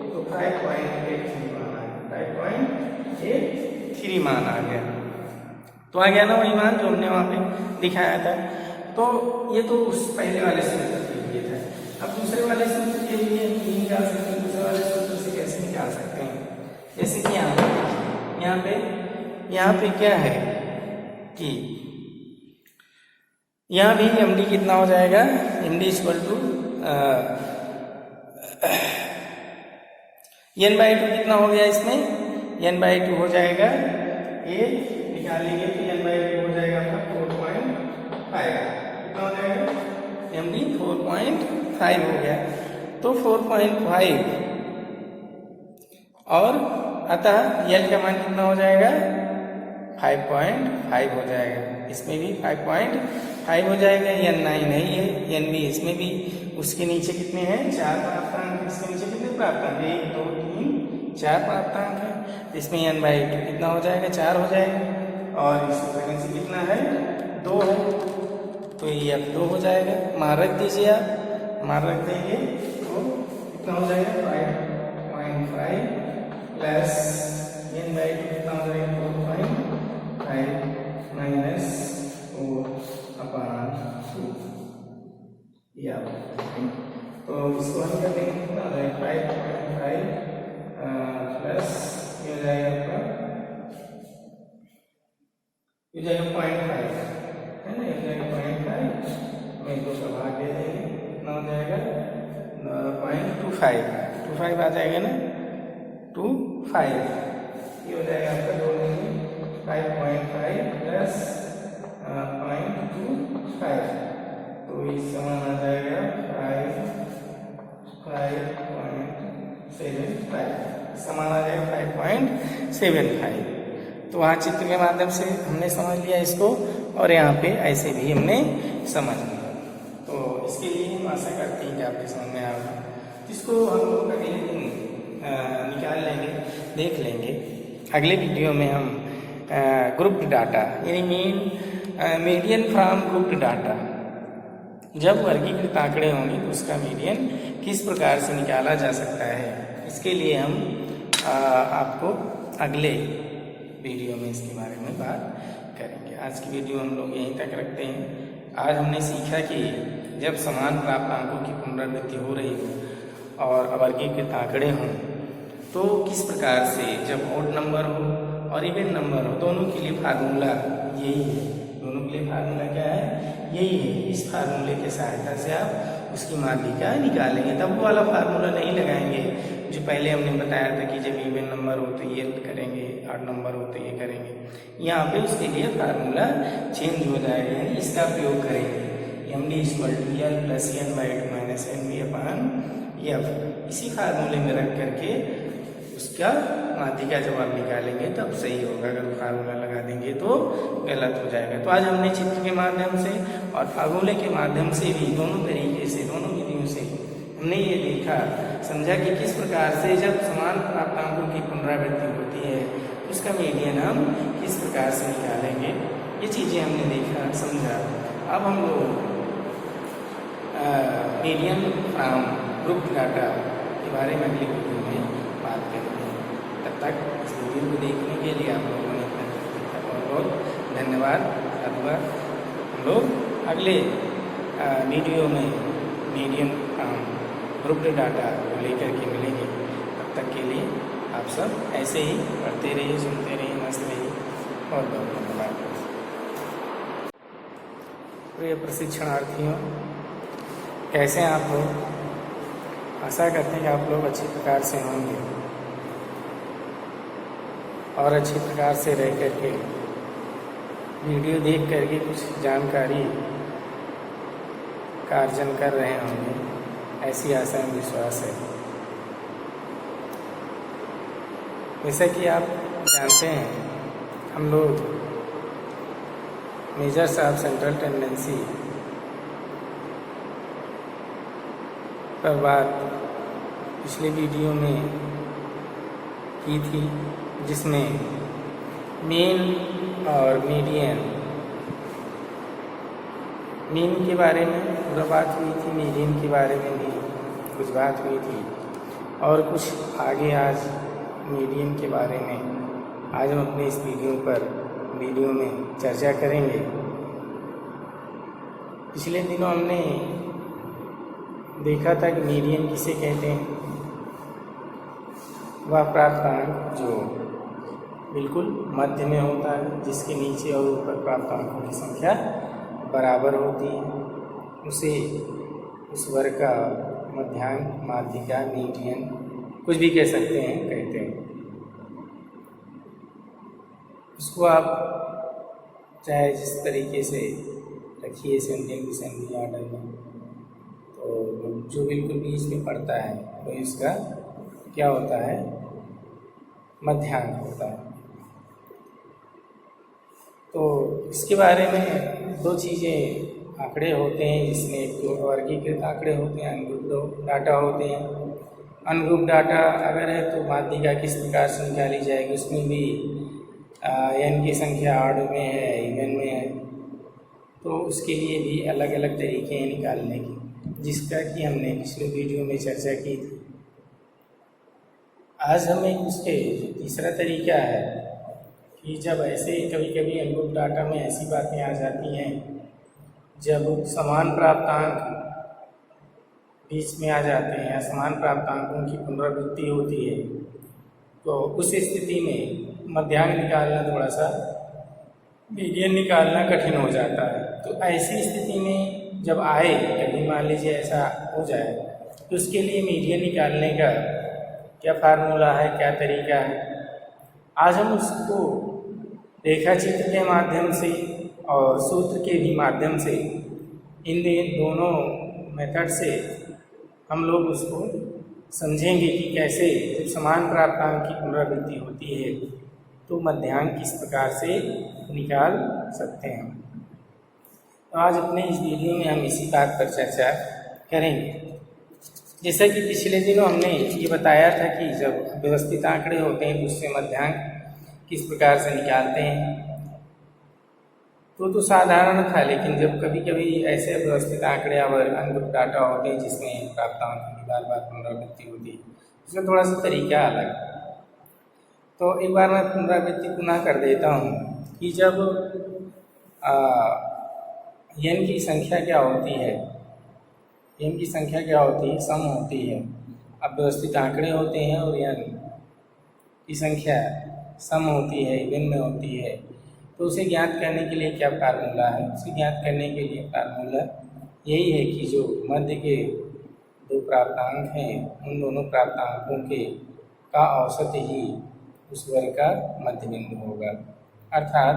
S1: तो 5.83 मान आ गया, 5.83 मान आ गया। तो आ गया ना वही मान जो हमने वहाँ पे दिखाया था। तो ये तो उस पहले वाले सूत्र के लिए था। अब दूसरे वाले सूत्र के लिए नहीं निकाल सकते, दूसरे वाले सूत्र से कैसे निकाल सकते हैं, जैसे कि यहाँ पे क्या है कि यहाँ भी MD कितना हो जाएगा, MD इक्वल टू n/2 कितना हो गया, इसमें n/2 हो जाएगा, ये निकालेंगे तो n/2 हो जाएगा आपका 4.5। कितना हो जाएगा, MD 4.5 हो गया। तो 4.5 और अतः L का मान कितना हो जाएगा, 5.5 हो जाएगा। इसमें भी 5.5 हो जाएगा। n9 नहीं है, NB इसमें भी, उसके नीचे कितने हैं, 4 प्राप्तांक। इसके नीचे कितने प्राप्तांक, 1 2 3 4 प्राप्तांक है। इसमें n/2 कितना हो जाएगा, 4 हो जाएगा। और इसकी फ्रीक्वेंसी कितना है, 2 है, तो ये अब 2 हो जाएगा। मान रख दीजिए आप, मान रख देंगे तो कितना हो जाएगा, 5.5 प्लस n/2 कितना हो जाएगा, 4.5 माइनस तो इसको हम कर देंगे कितना हो जाएगा 5.5 प्लस ये हो जाएगा आपका ये जाएगा 0.5 है ना, ये जाएगा 0.5 मैं दो का भाग दे देंगे कितना हो जाएगा 0.25 आ जाएगा ना 25 ये हो जाएगा आपका जोड़ देंगे 5.5 प्लस 0.25 तो इस समान आ जाएगा 5.75 समान आ जाएगा 5.75। तो वहाँ चित्र के माध्यम से हमने समझ लिया इसको और यहाँ पे ऐसे भी हमने समझ लिया। तो इसके लिए हम आशा करते हैं कि आपके समझ में आएगा। इसको हम लोग अगले दिन निकाल लेंगे, देख लेंगे। अगले वीडियो में हम ग्रुप्ड डाटा यानी मीडियन फ्रॉम ग्रुप्ड डाटा, जब वर्गीकृत आंकड़े होंगे तो उसका मीडियन किस प्रकार से निकाला जा सकता है, इसके लिए हम आपको अगले वीडियो में इसके बारे में बात करेंगे। आज की वीडियो हम लोग यहीं तक रखते हैं। आज हमने सीखा कि जब समान प्राप्तांकों की पुनरावृत्ति हो रही हो और अवर्गीकृत आंकड़े हों तो किस प्रकार से, जब ऑड नंबर हो और इवन नंबर हो, दोनों के लिए फार्मूला यही है। दोनों के लिए फार्मूला क्या है? यही है। इस फार्मूले की सहायता से आप उसकी माध्यिका निकालेंगे। तब वो वाला फार्मूला नहीं लगाएंगे जो पहले हमने बताया था कि जब इवन नंबर हो तो ये करेंगे, ऑड नंबर हो तो ये करेंगे। यहाँ पे उसके लिए फार्मूला चेंज हो जाएगा, यानी इसका प्रयोग करेंगे। MD = L + N/2 - NV/F। इसी फार्मूले में रख करके उसका माध्यिका जब आप निकालेंगे तब सही होगा। अगर फार्मूला लगा देंगे तो गलत हो जाएगा। तो आज हमने चित्र के माध्यम से और फार्मूले के माध्यम से भी दोनों तरीके से, दोनों विधियों से हमने ये देखा, समझा कि किस प्रकार से जब समान प्राप्तांकों की पुनरावृत्ति होती है उसका मीडियन हम किस प्रकार से निकालेंगे। ये चीज़ें हमने देखा, समझा। अब हम लोग मीडियन फ्रॉम ग्रुप डाटा के बारे में अगली वीडियो में बात करेंगे। तब तक इस वीडियो को देखने के लिए आप लोगों ने अपना बहुत बहुत धन्यवाद। हम लोग अगले वीडियो में मीडियन फ्रॉम ग्रुप डाटा को लेकर के मिलेंगे। तब तक के लिए आप सब ऐसे ही पढ़ते रहिए, सुनते रहिए, मस्त रहिए। बहुत बहुत धन्यवाद। प्रिय प्रशिक्षणार्थियों, कैसे हैं आप लोग? आशा करते हैं कि आप लोग अच्छी प्रकार से होंगे और अच्छी प्रकार से रह करके वीडियो देख करके कुछ जानकारी का अर्जन कर रहे होंगे, ऐसी आशा एवं विश्वास है। जैसा कि आप जानते हैं, हम लोग मेजर्स ऑफ सेंट्रल टेंडेंसी पर बात पिछले वीडियो में की थी, जिसमें मीन और मीडियन, मीन के बारे में पूरा बात हुई थी, मीडियन के बारे में भी कुछ बात हुई थी और कुछ आगे आज मीडियन के बारे में आज हम अपने इस वीडियो में चर्चा करेंगे। पिछले दिनों हमने देखा था कि मीडियन किसे कहते हैं। वह प्राप्तांक जो बिल्कुल मध्य में होता है, जिसके नीचे और ऊपर प्राप्तांकों की संख्या बराबर होती है, उसे उस वर्ग का मध्यांक, माध्यिका, मीडियन कुछ भी कह सकते हैं, कहते हैं। उसको आप चाहे जिस तरीके से रखिए सेंडिंग ऑर्डर में, तो जो बिल्कुल बीच में पड़ता है तो इसका क्या होता है? मध्यांक होता है। तो इसके बारे में दो चीज़ें, आंकड़े होते हैं, जिसमें एक तो वर्गीकृत आंकड़े होते हैं, अनग्रुप्ड डाटा होते हैं। अनग्रुप्ड डाटा अगर है तो माध्यिका किस प्रकार से निकाली जाएगी, उसमें भी n की संख्या ऑड में है, इवन में है, तो उसके लिए भी अलग अलग तरीके हैं निकालने की, जिसका कि हमने पिछले वीडियो में चर्चा की थी। आज हमें उसके तीसरा तरीका है कि जब ऐसे कभी कभी अनग्रुप्ड डाटा में ऐसी बातें आ जाती हैं, जब समान प्राप्तांक बीच में आ जाते हैं, असमान प्राप्तांकों की पुनरावृत्ति होती है, तो उस स्थिति में मध्यांक निकालना थोड़ा सा, मीडियन निकालना कठिन हो जाता है। तो ऐसी स्थिति में जब आए, कभी मान लीजिए ऐसा हो जाए, तो उसके लिए मीडियन निकालने का क्या फार्मूला है, क्या तरीका है, आज हम उसको रेखा चित्र के माध्यम से और सूत्र के भी माध्यम से, इन दोनों मेथड से हम लोग उसको समझेंगे कि कैसे जब समान प्राप्तांक की पुनरावृत्ति होती है तो मध्यांक किस प्रकार से निकाल सकते हैं। तो आज अपने इस वीडियो में हम इसी बात पर चर्चा करेंगे। जैसा कि पिछले दिनों हमने ये बताया था कि जब व्यवस्थित आंकड़े होते हैं तो उससे मध्यांक किस प्रकार से निकालते हैं, तो साधारण था। लेकिन जब कभी कभी ऐसे व्यवस्थित आंकड़े और अनग्रुप डाटा होते हैं जिसमें प्राप्तांक की बार बार पुनरावृत्ति होती है, उसमें थोड़ा सा तरीका अलग। तो एक बार मैं पुनरावृत्ति पुनः कर देता हूँ कि जब n की संख्या क्या होती है, n की संख्या क्या होती है, सम होती है। अब व्यवस्थित आंकड़े होते हैं और n की संख्या सम होती है, भिन्न होती है, तो उसे ज्ञात करने के लिए क्या फार्मूला है? उसे ज्ञात करने के लिए फार्मूला यही है कि जो मध्य के दो प्राप्तांक हैं, उन दोनों प्राप्तांकों के का औसत ही उस वर्ग का मध्य बिंदु होगा। अर्थात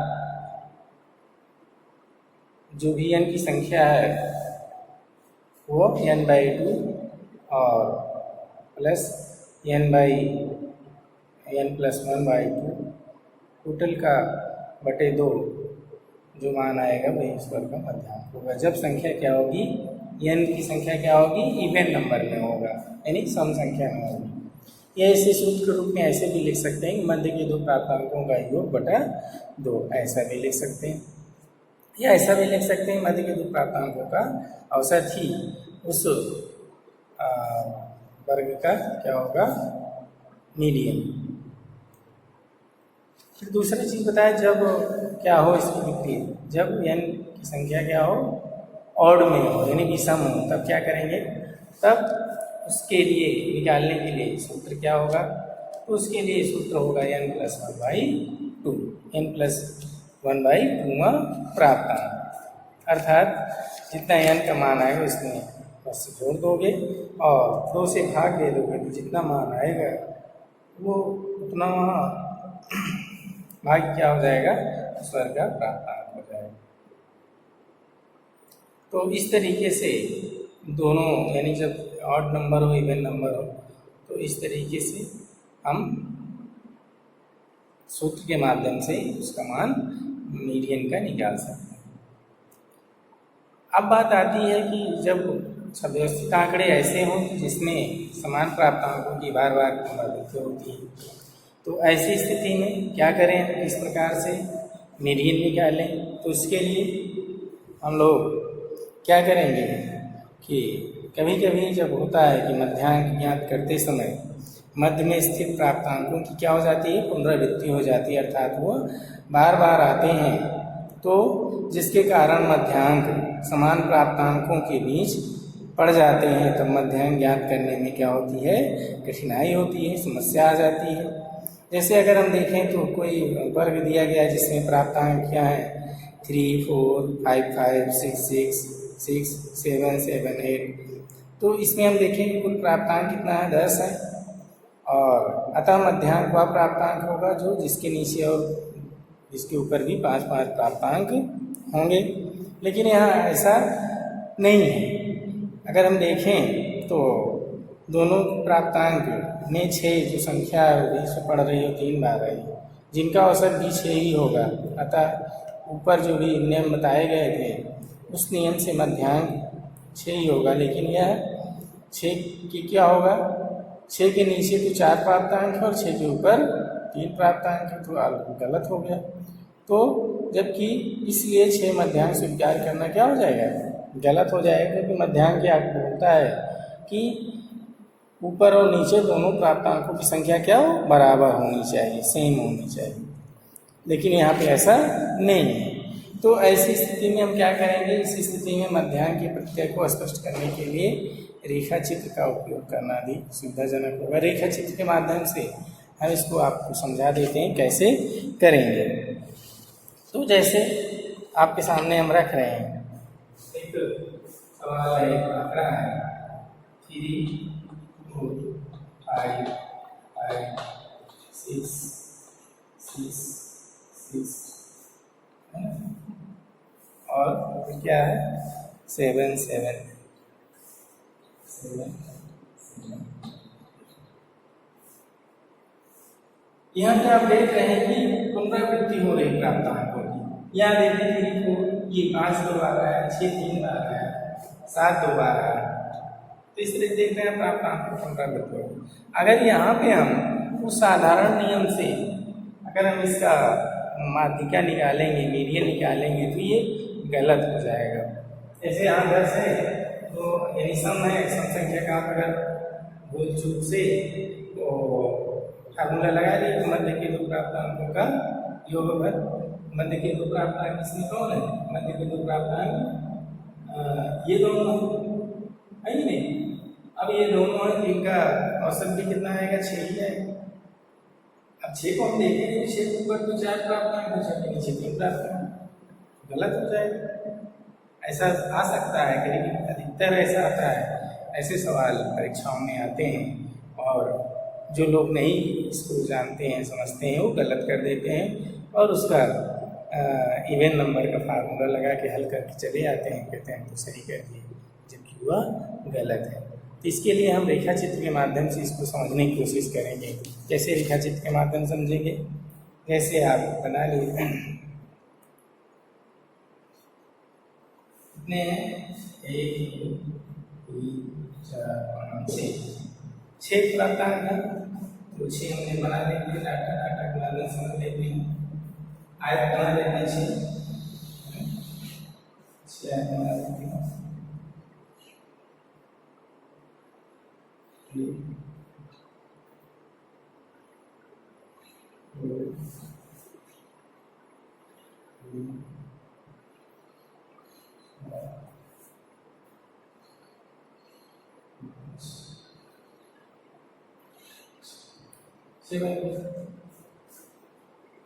S1: जो भी n की संख्या है वो n/2 और प्लस n+1/2 टोटल का बटे 2 जो मान आएगा वही इस वर्ग का मध्यांक होगा। जब संख्या क्या होगी, n की संख्या क्या होगी, इवन नंबर में होगा, यानी सम संख्या में होगी। या इसे सूत्र के रूप में ऐसे भी लिख सकते हैं, मध्य के दो प्राप्तांकों का योग बटा 2, ऐसा भी लिख सकते हैं। या ऐसा भी लिख सकते हैं, मध्य के दो प्राप्तांकों का औसत ही उस वर्ग का क्या होगा, मीडियन। फिर दूसरी चीज़ बताया, जब क्या हो इसकी विपरीत, जब n की संख्या क्या हो, ऑड में हो, यानी विषम हो, तब क्या करेंगे, तब उसके लिए निकालने के लिए सूत्र क्या होगा, तो उसके लिए सूत्र होगा n+1/2, n+1/2 प्राप्तांक। अर्थात जितना n का मान आएगा इसमें बस जोड़ दोगे और 2 से भाग दे दोगे, तो जितना मान आएगा वो उतना भाग क्या हो जाएगा, उस वर्ग का प्राप्तांक हो जाएगा। तो इस तरीके से दोनों, यानी जब ऑड नंबर हो, इवन नंबर हो, तो इस तरीके से हम सूत्र के माध्यम से उसका मान मीडियन का निकाल सकते हैं। अब बात आती है कि जब व्यवस्थित आंकड़े ऐसे हों जिसमें समान प्राप्तांकों की बार बार पुनरावृत्ति होती है, तो ऐसी स्थिति में क्या करें, किस प्रकार से मीडियन निकालें। तो उसके लिए हम लोग क्या करेंगे कि कभी कभी जब होता है कि मध्यांक ज्ञात करते समय मध्य में स्थित प्राप्तांकों की क्या हो जाती है, पुनरावृत्ति हो जाती है, अर्थात वो बार बार आते हैं, तो जिसके कारण मध्यांक समान प्राप्तांकों के बीच पड़ जाते हैं, तब मध्यांक ज्ञात करने में क्या होती है, कठिनाई होती है, समस्या आ जाती है। जैसे अगर हम देखें तो कोई वर्ग दिया गया है जिसमें प्राप्तांक क्या है, 3, 4, 5, 5, 6, 6, 6, 7, 7, 8, तो इसमें हम देखेंगे कुल प्राप्तांक कितना है, 10 है, और अतः मध्यांक वह प्राप्तांक होगा जो जिसके नीचे और जिसके ऊपर भी 5-5 प्राप्तांक होंगे। लेकिन यहाँ ऐसा नहीं है। अगर हम देखें तो दोनों प्राप्तांक में 6 जो संख्या है वो बीच में पड़ रही है, 3 बार रही है, जिनका औसत भी 6 ही होगा। अतः ऊपर जो भी नियम बताए गए थे उस नियम से मध्यांक 6 ही होगा। लेकिन यह 6 की क्या होगा, 6 के नीचे तो 4 प्राप्तांक है और 6 के ऊपर 3 प्राप्तांक है, तो गलत हो गया। तो जबकि इसलिए 6 मध्यांक स्वीकार करना क्या हो जाएगा, गलत हो जाएगा, क्योंकि मध्यांक क्या होता है कि ऊपर और नीचे दोनों प्राप्तांकों की संख्या क्या हो, बराबर होनी चाहिए, सेम होनी चाहिए। लेकिन यहाँ पे ऐसा नहीं है। तो ऐसी स्थिति में हम क्या करेंगे, इस स्थिति में मध्यांक के प्रत्यय को स्पष्ट करने के लिए रेखा चित्र का उपयोग करना अधिक सुविधाजनक होगा। रेखा चित्र के माध्यम से हम इसको आपको समझा देते हैं कैसे करेंगे। तो जैसे आपके सामने हम रख रहे हैं, एक सवाल है, एक आंकड़ा है 3 4 5 5 6 6 6 और क्या है 7 7 7 7। यहाँ पे आप देख रहे हैं कि पुनरावृत्ति हो रही प्राप्तांकों की। यहाँ देखिए 3 4 ये 5 2 बार आया, 6 3 बार आया, 7 2 बार आया। तो इस तरह देख रहे हैं प्राप्तांक पुनरावृत्ति हो। अगर यहाँ पे हम उस साधारण नियम से अगर हम इसका माध्यिका निकालेंगे, मीडियन निकालेंगे, तो ये गलत हो जाएगा। जैसे यहाँ 10 है तो यही सम है, सम संख्या का आप अगर भूल चूक से तो फार्मूला लगा लीजिए, मध्य के दो प्राप्तांकों का योगफल। मध्य के दो प्राप्तांक इसमें कौन है? मध्य के दो प्राप्तांक ये दोनों है ही नहीं। अब ये दोनों है, इनका औसत भी कितना आएगा? 6 ही आएगा। अब 6 को हम देखेंगे, 6 के ऊपर तो 4 प्राप्तांक हो, 6 के नीचे 3 प्राप्तांक, गलत हो जाएगा। ऐसा आ सकता है कि, लेकिन अधिकतर ऐसा आता है, ऐसे सवाल परीक्षाओं में आते हैं और जो लोग नहीं इसको जानते हैं, समझते हैं, वो गलत कर देते हैं और उसका इवन नंबर का फार्मूला लगा के हल करके चले आते हैं, कहते हैं तो सही कर दिए, जबकि वह गलत है। तो इसके लिए हम रेखा चित्र के माध्यम से इसको समझने की कोशिश करेंगे। कैसे रेखा चित्र के माध्यम से समझेंगे? जैसे आप बना लीजिए कितने 1 2 3 4 5 6 प्राप्तांक है, तो 6 हमने बना लेंगे। डाटा बना समझ लेते हैं, आयत बना लेते हैं 6 आयत बना लेते हैं।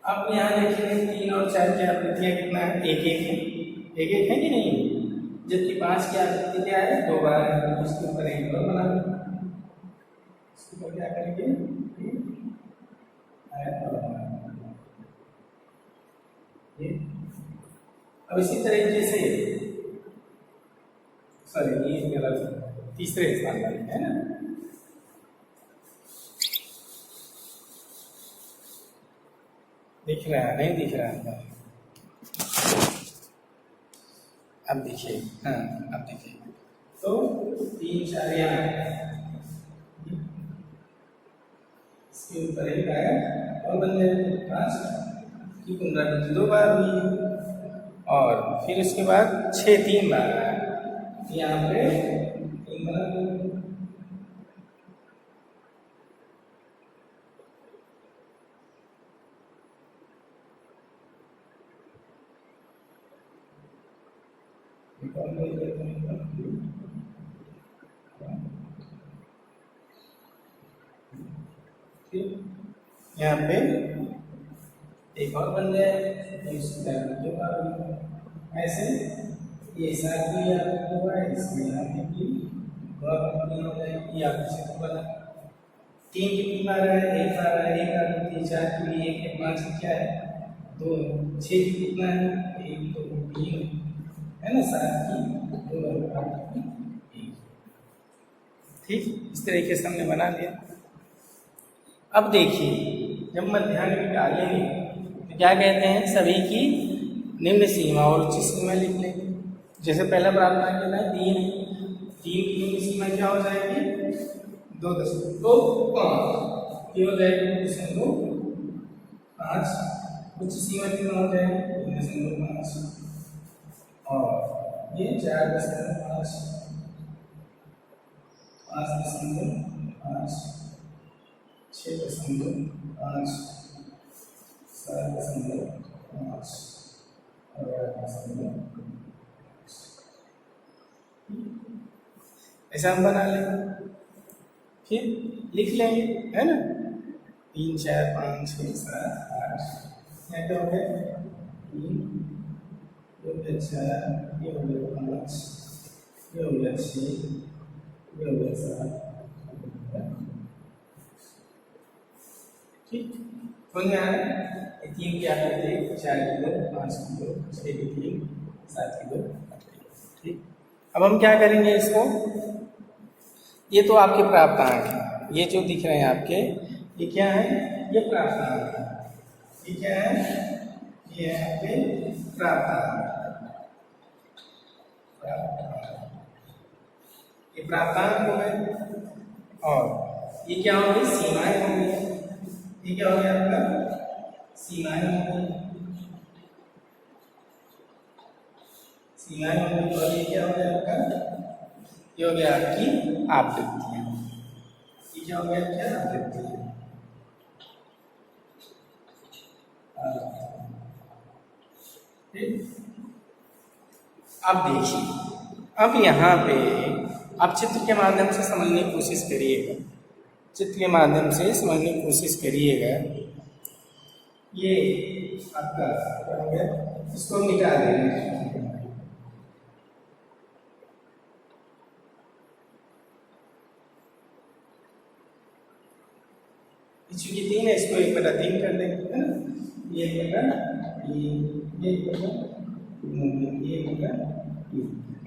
S1: अब यहाँ देखिए 3 और 4 की आकृतियाँ कितना है? 1 1 है, 1 1 है कि नहीं? जबकि 5 की आकृति क्या है? 2 बार है। तो इसके ऊपर 1 और बना लो, इसके ऊपर क्या करेंगे? अब इसी तरीके से सॉरी ये गलत, तीसरे स्थान पर है ना। दिख रहा है? नहीं दिख रहा है? अब देखिए, हाँ अब देखिए, तो 3 4 यहाँ इसके ऊपर 1 आया और बन जाए 5 की पुनरावृत्ति 2 बार हुई और फिर उसके बाद 6 3 बार आया, यहाँ पे 3 बना दो। यहाँ पे एक और बन जाए, ऐसे ये साथ भी हुआ है, इसमें यहाँ की हो जाएगी। आप इसे बना 3 की 3 बार है, 1 बार है, 1 बार 3 4 की 1 है, 5 की क्या है 2, 6 की कितना है 1 2 3 है ना, 7 की 2 8 की 1। ठीक, इस तरीके से हमने बना लिया। अब देखिए जब मध्याह्न निकालेंगे तो क्या कहते हैं? सभी की निम्न सीमा और उच्च सीमा लिख लेंगे। जैसे पहला प्राप्तांक कितना है? 3 है, 3 की निम्न सीमा क्या हो जाएगी? 2.5 ये हो जाएगी 2.5। उच्च सीमा कितना हो जाएगी? 3.5 और ये 4.5 5.5 6.5 7.5 और 8.5। ऐसा हम बना लेंगे, फिर लिख लेंगे, है ना। 3 4 5 6 7 8 क्या हो गया 3, ये हो गया 4, ये हो गया 5, ये हो गया 6, ये हो गया 7, ठीक। समझ में आ रहा है। 3 क्या करते हैं 4 की 2, 5 की 2, 6 की 3, 7 की 2, 8 की 2, ठीक। अब हम क्या करेंगे इसको, ये तो आपके प्राप्तांक हैं, ये जो दिख रहे हैं आपके, ये क्या है, ये प्राप्तांक है। ये क्या है, ये है आपके प्राप्तांक, ये प्राप्तांक हो गए। और ये क्या हो गई, सीमाएं हो गई। ये क्या हो गया आपका, सीमाएं हो गई, सीमाएं हो गई। और ये क्या हो गया आपका, ये हो गया आपकी आवृत्तियां। ये क्या हो गया, क्या आवृत्तियां। अब देखिए, अब यहाँ पे आप चित्र के माध्यम से समझने की कोशिश करिएगा, चित्र के माध्यम से समझने की कोशिश करिएगा। ये आपका क्या हो गया, इसको मिटा देंगे। चूंकि 3 है, इसको 1/3 कर देंगे, है ना। ये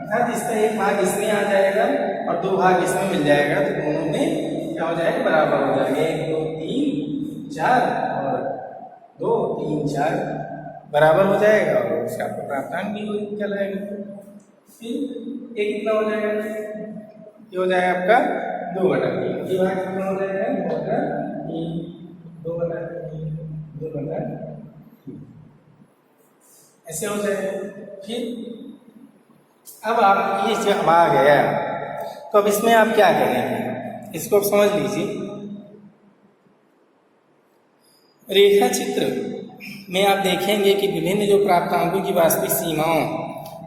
S1: अर्थात इसका एक भाग इसमें आ जाएगा और 2 भाग इसमें मिल जाएगा, तो दोनों में क्या हो जाएगा, बराबर हो जाएगा। 1 2 3 4 और 2 3 4 बराबर हो जाएगा, और उसका आपका प्राप्तांक भी कहलाएगा। फिर ये कितना हो जाएगा, ये हो जाएगा आपका 2/3। ये भाग कितना हो जाएगा, 2/3 ऐसे हो जाएगा। फिर अब आप ये जब आ गया, तो अब इसमें आप क्या करेंगे, इसको आप समझ लीजिए। रेखा चित्र में आप देखेंगे कि विभिन्न जो प्राप्तांकों की वास्तविक सीमाओं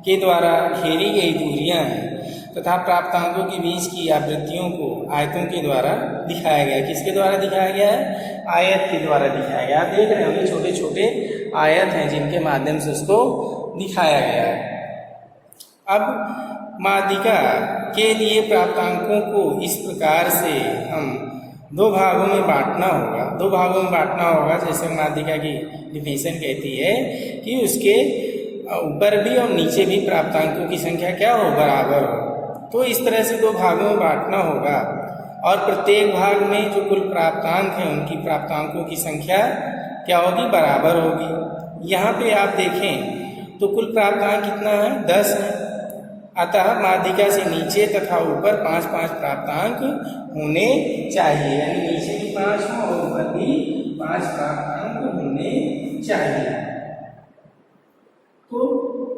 S1: के द्वारा घेरी गई दूरियां हैं तथा प्राप्तांकों के बीच की आवृत्तियों को आयतों के द्वारा दिखाया गया है। किसके द्वारा दिखाया गया है, आयत के द्वारा दिखाया गया। आप देख रहे होंगे छोटे छोटे आयत हैं जिनके माध्यम से उसको दिखाया गया है। अब माध्यिका के लिए प्राप्तांकों को इस प्रकार से हम 2 भागों में बांटना होगा। 2 भागों में बांटना होगा, जैसे माध्यिका की डिफिनेशन कहती है कि उसके ऊपर भी और नीचे भी प्राप्तांकों की संख्या क्या हो, बराबर हो। तो इस तरह से 2 भागों में बांटना होगा, और प्रत्येक भाग में जो कुल प्राप्तांक हैं उनकी प्राप्तांकों की संख्या क्या होगी, बराबर होगी। यहाँ पे आप देखें तो कुल प्राप्तांक कितना है, 10 है। अतः माध्यिका से नीचे तथा ऊपर 5-5 प्राप्तांक होने चाहिए, यानी नीचे भी 5 हो और ऊपर भी 5 प्राप्तांक होने चाहिए। तो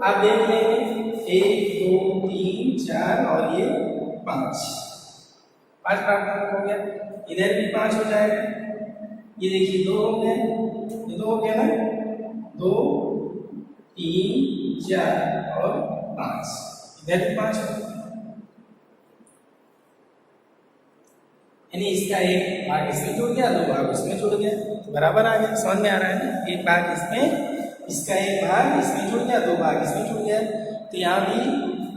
S1: आप देख लेंगे 1 2 3 4 और ये 5 प्राप्तांक हो गया। इधर भी 5 हो जाएगा, ये देखिए 2 हो गए, ये 2 हो गया ना, 2 3 4 और 5, इधर भी 5 हो, यानी इसका एक भाग इसमें जुड़ गया, 2 भाग उसमें जुड़ गया, तो बराबर आ गया। समझ में आ रहा है ना, एक भाग इसमें, इसका एक भाग इसमें जुड़ गया, 2 भाग इसमें जुड़ गया। तो यहाँ भी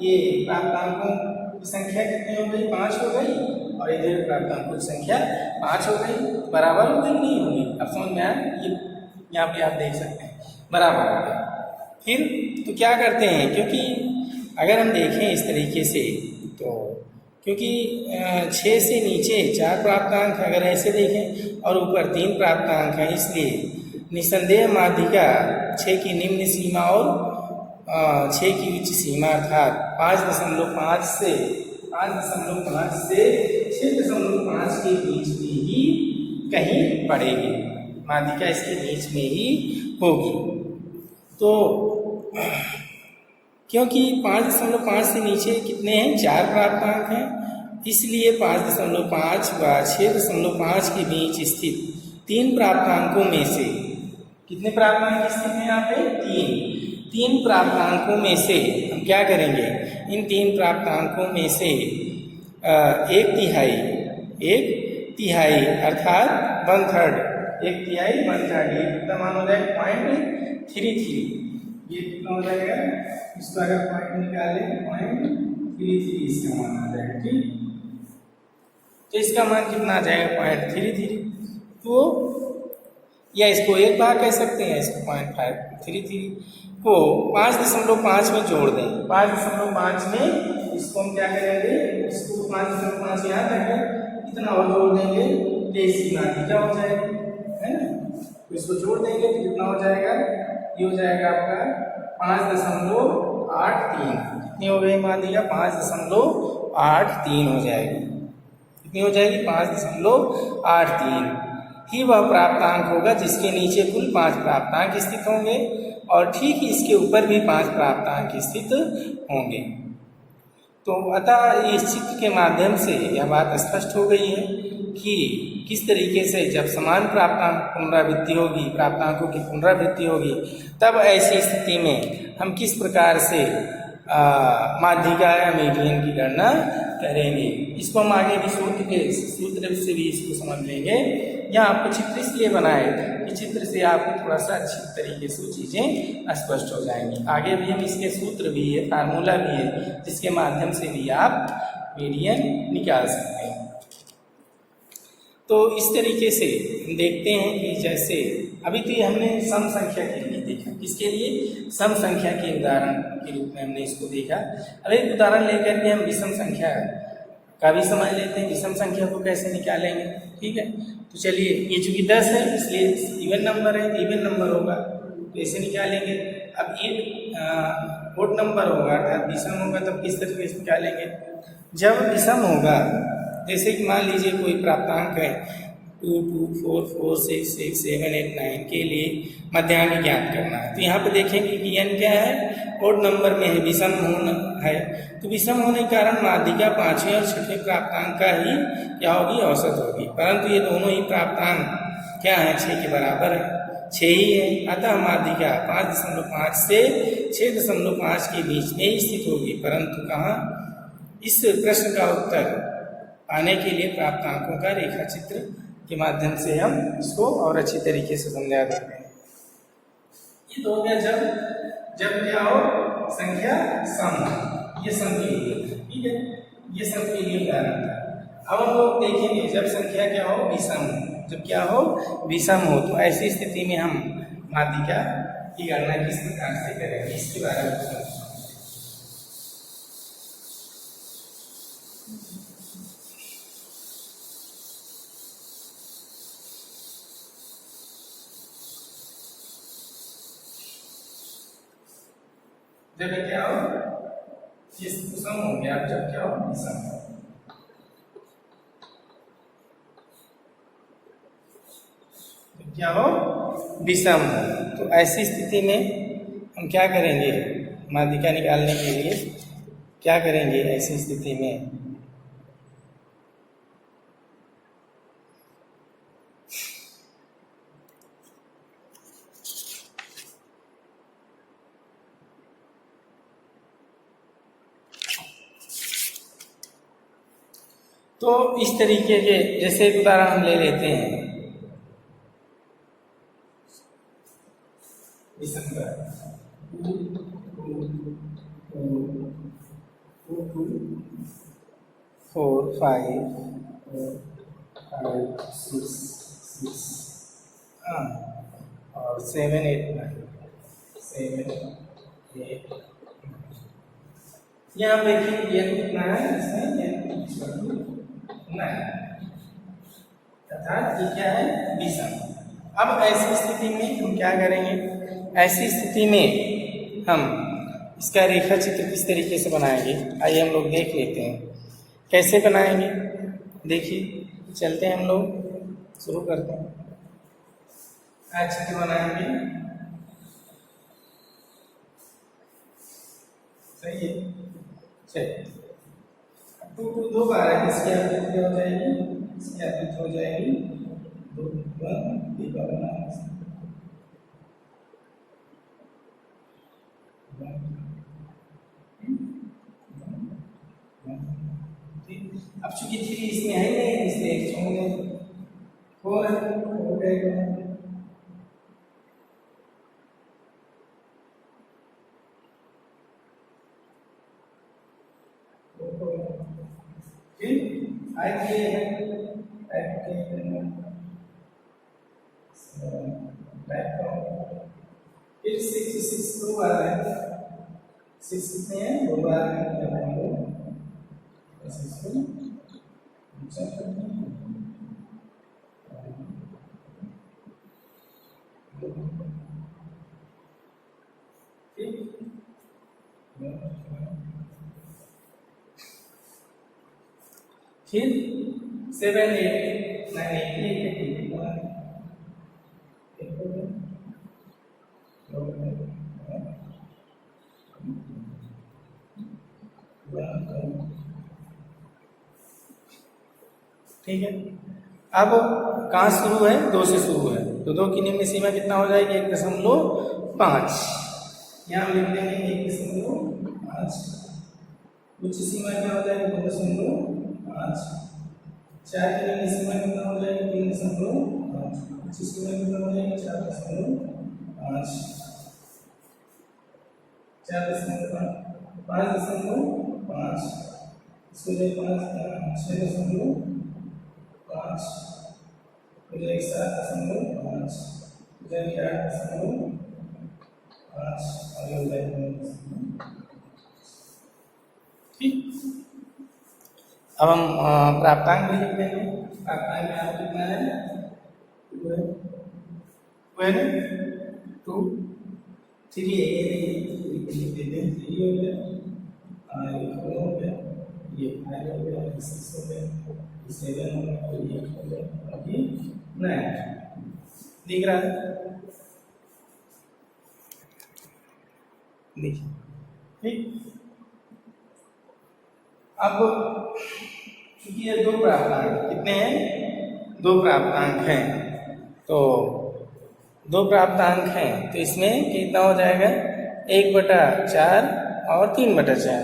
S1: ये प्राप्तांकों की संख्या कितनी हो गई, 5 हो गई, और इधर प्राप्तांकों की संख्या 5 हो गई। बराबर हो गई, नहीं होगी, अब समझ में आया। ये यहाँ पे आप देख सकते हैं बराबर हो गया। फिर तो क्या करते हैं, क्योंकि अगर हम देखें इस तरीके से, तो क्योंकि 6 से नीचे 4 प्राप्तांक, अगर ऐसे देखें, और ऊपर 3 प्राप्तांक हैं, इसलिए निसंदेह माध्यिका 6 की निम्न सीमा और 6 की उच्च सीमा अर्थात 5.5 से 6.5 के बीच में ही कहीं पड़ेगी। माध्यिका इसके बीच में ही होगी। तो क्योंकि 5.5 से नीचे कितने हैं, 4 प्राप्तांक हैं, इसलिए 5.5 व 6.5 के बीच स्थित 3 प्राप्तांकों में से, कितने प्राप्तांक स्थित हैं यहाँ पे, 3 प्राप्तांकों में से हम क्या करेंगे, इन 3 प्राप्तांकों में से एक तिहाई, एक तिहाई अर्थात 1/3, एक तिहाई 1/3, ये कितना मान हो जाएगा 0.33, ये कितना हो जाएगा, इसको अगर पॉइंट निकालें 0.33 इसका मान आ जाएगा। ठीक, तो इसका मान कितना आ जाएगा 0.33, तो या इसको एक बार कह सकते हैं, इसको 0.533 को 5.5 में जोड़ दें, 5.5 में इसको हम क्या करेंगे, इसको 5.5 याद रखें, इतना और जोड़ देंगे तो इसकी माध्यिका हो जाएगी, है ना। तो इसको जोड़ देंगे तो कितना हो जाएगा, ये हो जाएगा आपका 5.83, कितनी हो गई माध्यिका 5.83 हो जाएगी, कितनी हो जाएगी 5.83 ही वह प्राप्तांक होगा जिसके नीचे कुल 5 प्राप्तांक स्थित होंगे और ठीक इसके ऊपर भी 5 प्राप्तांक स्थित होंगे। तो अतः इस चित्र के माध्यम से यह बात स्पष्ट हो गई है कि किस तरीके से जब समान प्राप्तांक पुनरावृत्ति होगी, प्राप्तांकों की पुनरावृत्ति होगी, तब ऐसी स्थिति में हम किस प्रकार से माध्यिका या मीडियन की गणना करेंगे। इसको हम आगे भी सूत्र से भी इसको समझ लेंगे। यहाँ आपको चित्र इसलिए बनाए कि चित्र से आपको थोड़ा सा अच्छी तरीके से चीज़ें स्पष्ट हो जाएंगी। आगे भी हम इसके सूत्र भी है, फार्मूला भी है, जिसके माध्यम से भी आप मीडियन निकाल सकते हैं। तो इस तरीके से हम देखते हैं कि जैसे अभी तो हमने सम संख्या के लिए देखा, किसके लिए, सम संख्या के उदाहरण के रूप में हमने इसको देखा। अब एक उदाहरण लेकर के हम विषम संख्या का भी समझ लेते हैं, विषम संख्या को कैसे निकालेंगे। ठीक है, तो चलिए, ये चूंकि 10 है इसलिए इवन नंबर है, इवन नंबर होगा तो ऐसे निकालेंगे। अब ये ओड नंबर होगा अर्थात विषम होगा, तब किस तरीके से निकालेंगे। जब विषम होगा, जैसे कि मान लीजिए कोई प्राप्तांक है 2, 2, 4, 4, 6, 6, 7, 8, 9 के लिए मध्यांक ज्ञात करना है। तो यहाँ पे देखेंगे कि n क्या है, ओड नंबर में है, विषम होना है। तो विषम होने के कारण माध्यिका 5वें और 6वें प्राप्तांक का ही क्या होगी, औसत होगी। परंतु ये दोनों ही प्राप्तांक क्या है, 6 के बराबर है, 6 ही है। अतः माध्यिका 5.5 से 6.5 के बीच में ही स्थित होगी। परंतु कहाँ, इस प्रश्न का उत्तर पाने के लिए प्राप्तांकों का रेखा चित्र के माध्यम से हम इसको और अच्छी तरीके से समझा देते हैं। ये तो हो गया जब क्या हो, संख्या सम, ये सम के लिए, ठीक है, ये सम के लिए उदाहरण था। अब हम लोग देखेंगे जब संख्या क्या हो, विषम, जब क्या हो, विषम हो, तो ऐसी स्थिति में हम माध्यिका की गणना किस प्रकार से करेंगे, इसके बारे में जब क्या हो, ये सम हो गया, जब क्या हो, विषम, क्या हो, विषम। तो ऐसी स्थिति में हम क्या करेंगे, माध्यिका निकालने के लिए क्या करेंगे ऐसी स्थिति में, तो इस तरीके के जैसे एक उदाहरण हम ले लेते हैं, दिसंबर 2, 4, 5, 6, और 7, 8, 9, 7, 8। यहाँ देखिए ये कितना है, इसमें 9, अर्थात ये क्या है, विषम। अब ऐसी स्थिति में हम क्या करेंगे, ऐसी स्थिति में हम इसका रेखा चित्र किस तरीके से बनाएंगे, आइए हम लोग देख लेते हैं कैसे बनाएंगे। देखिए, चलते हैं हम लोग, शुरू करते हैं। चित्र बनाएंगे, सही है, चलिए। 2 2 बार है, इसकी आवृत्ति हो जाएगी, इसकी आवृत्ति हो जाएगी 2, 1 चूंकि 3 इसमें है नहीं इसलिए एक छोड़ेंगे 4 है हो गया। फिर आगे फिर 6 2 बार है 6 कितने हैं 2 बार फिर 7 8 9 ठीक है। अब कहाँ शुरू है 2 से शुरू है तो 2 की निम्न सीमा कितना हो जाएगी 1.5 यहाँ लिख देंगे 1.5 उच्च सीमा क्या हो जाएगी 2.5 4 की निम्न सीमा कितना हो जाएगी 3.5 उच्च सीमा कितना हो जाएगी 4.5 5.5 इसको ले 6.5 मुझे 7.5 मुझे 8.5 आगे हो जाएगा। ठीक अब हम प्राप्तांक भी लिख देंगे। प्राप्तांक में आप कितना है 2 3 लिख देते हैं 3 हो गया ये 4 हो गया ये 5 हो गया 6 हो गया 7 हो गया 8 हो गया अभी 9 दिख रहा है देखिए ठीक। अब क्योंकि ये 2 प्राप्तांक कितने हैं 2 प्राप्तांक हैं तो 2 प्राप्तांक हैं तो इसमें कितना हो जाएगा 1/4 और 3/4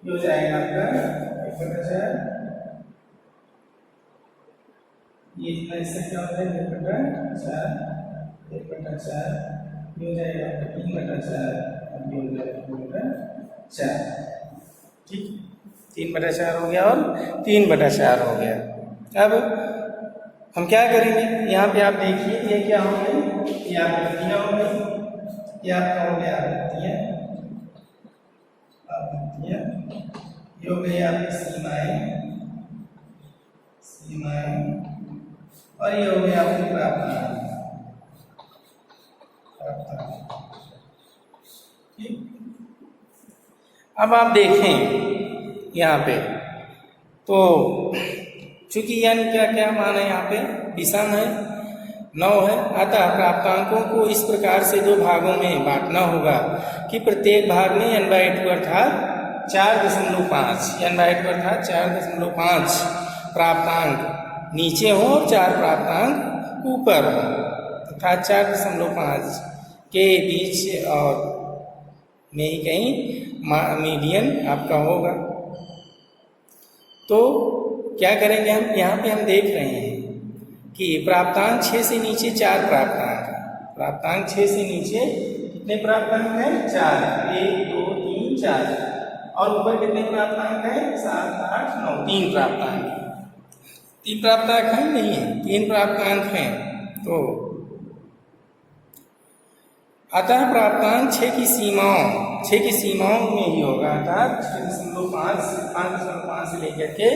S1: ये हो जाएगा आपका 1/4 ये इतना इससे क्या हो जाएगा 1/4 ये हो जाएगा आपका 3/4 और ये हो जाएगा 2/4 ठीक 3/4 हो गया और 3/4 हो गया। अब हम क्या करेंगे यहाँ पे आप देखिए ये क्या हो गई ये आवृत्तियाँ हो गई ये आपका हो गया आवृत्तियाँ ये हो गई आपकी सीमाएं और ये हो गया आपकी प्राप्तांक ठीक। अब आप देखें यहाँ पे तो चूंकि n क्या क्या मान है यहाँ पे विषम है 9 है अतः प्राप्तांकों को इस प्रकार से 2 भागों में बांटना होगा कि प्रत्येक भाग में n/2 अर्थात 4.5 n/2 अर्थात 4.5 प्राप्तांक नीचे हो और 4 प्राप्तांक ऊपर हो अर्थात 4.5 के बीच और में ही कहीं मीडियन आपका होगा। तो क्या करेंगे हम यहाँ पे हम देख रहे हैं कि प्राप्तांक 6 से नीचे 4 प्राप्तांक 6 से नीचे कितने प्राप्तांक हैं 4 1 2 3 4 और ऊपर कितने प्राप्तांक हैं 7 8 9 3 प्राप्तांक हैं नहीं है 3 प्राप्तांक हैं। तो अतः प्राप्तांक 6 की सीमाओं में ही होगा अर्थात 5.5 से लेकर के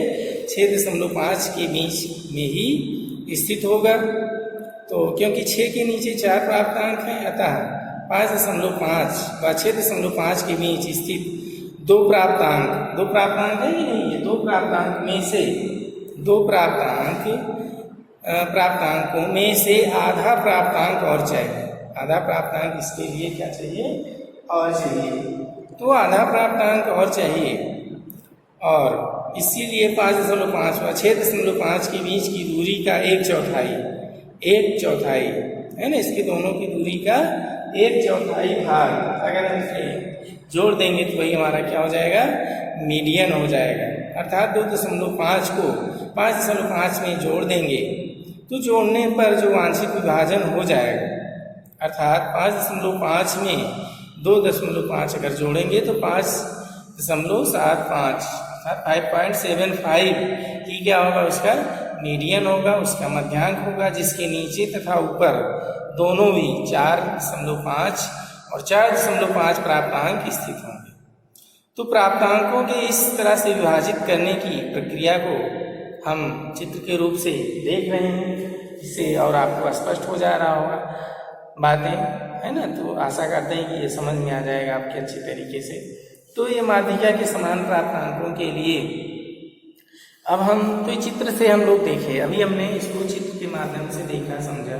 S1: 6.5 के बीच में ही स्थित होगा। तो क्योंकि 6 के नीचे 4 प्राप्तांक हैं अतः 5.5 व 6.5 के बीच स्थित 2 प्राप्तांक है कि नहीं है 2 प्राप्तांक में से 2 प्राप्तांकों में से आधा प्राप्तांक और चाहिए आधा प्राप्तांक इसके लिए क्या चाहिए और चाहिए तो आधा प्राप्तांक और चाहिए और इसीलिए 5.5 व 6.5 के बीच की दूरी का 1/4 है ना इसके दोनों की दूरी का 1/4 भाग अगर हम जोड़ देंगे तो वही हमारा क्या हो जाएगा मीडियन हो जाएगा। अर्थात 2.5 को 5.5 में जोड़ देंगे तो जोड़ने पर जो आंशिक विभाजन हो जाएगा, अर्थात 5.5 में 2.5 अगर जोड़ेंगे तो 5.75 अर्थात 5.75 ही क्या होगा, उसका मीडियन होगा, उसका मध्यांक होगा, जिसके नीचे तथा ऊपर दोनों भी 4.5 और 4.5 प्राप्तांक स्थित होंगे। तो प्राप्तांकों के इस तरह से विभाजित करने की प्रक्रिया को हम चित्र के रूप से देख रहे हैं, इससे और आपको स्पष्ट हो जा रहा होगा बातें, है ना। तो आशा करते हैं कि ये समझ में आ जाएगा आपके अच्छे तरीके से। तो ये माध्यिका के समान प्राप्तांकों के लिए अब हम तो चित्र से हम लोग देखे, अभी हमने इसको चित्र के माध्यम से देखा समझा।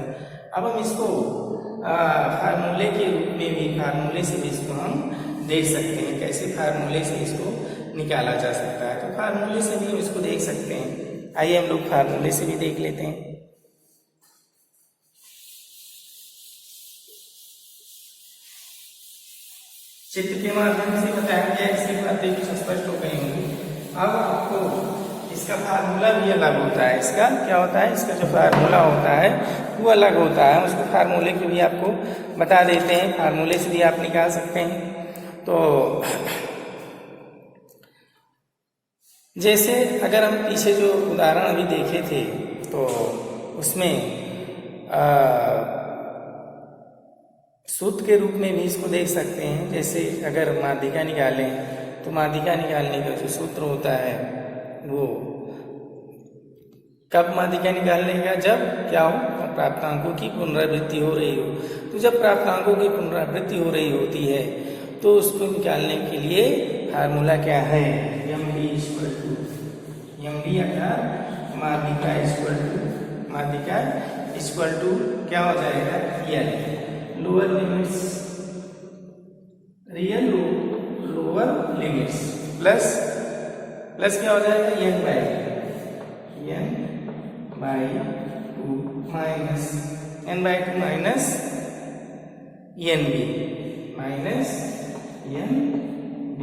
S1: अब हम इसको फार्मूले के रूप में भी, फार्मूले से भी इसको हम देख सकते हैं, कैसे फार्मूले से इसको निकाला जा सकता है। तो फार्मूले से भी हम इसको देख सकते हैं। आइए हम लोग फार्मूले से भी देख लेते हैं। चित्र के माध्यम से बताया गया, इसकी बातें कुछ स्पष्ट हो गई होंगी। अब आपको इसका फार्मूला भी अलग होता है। इसका क्या होता है, इसका जो फार्मूला होता है वो अलग होता है। उसको फार्मूले को भी आपको बता देते हैं, फार्मूले से भी आप निकाल सकते हैं। तो जैसे अगर हम पीछे जो उदाहरण अभी देखे थे तो उसमें सूत्र के रूप में भी इसको देख सकते हैं। जैसे अगर माध्यिका निकालें तो माध्यिका निकालने का जो सूत्र होता है वो कब माध्यिका निकालने का, जब क्या हो, प्राप्तांकों की पुनरावृत्ति हो रही हो। तो जब प्राप्तांकों की पुनरावृत्ति हो रही होती है तो उसको निकालने के लिए फार्मूला क्या है, MD अर्थात माध्यिका इक्वल टू क्या हो जाएगा, real lower limits, real lower limits plus क्या हो जाएगा, n by 2 minus n/2 minus NB minus NB,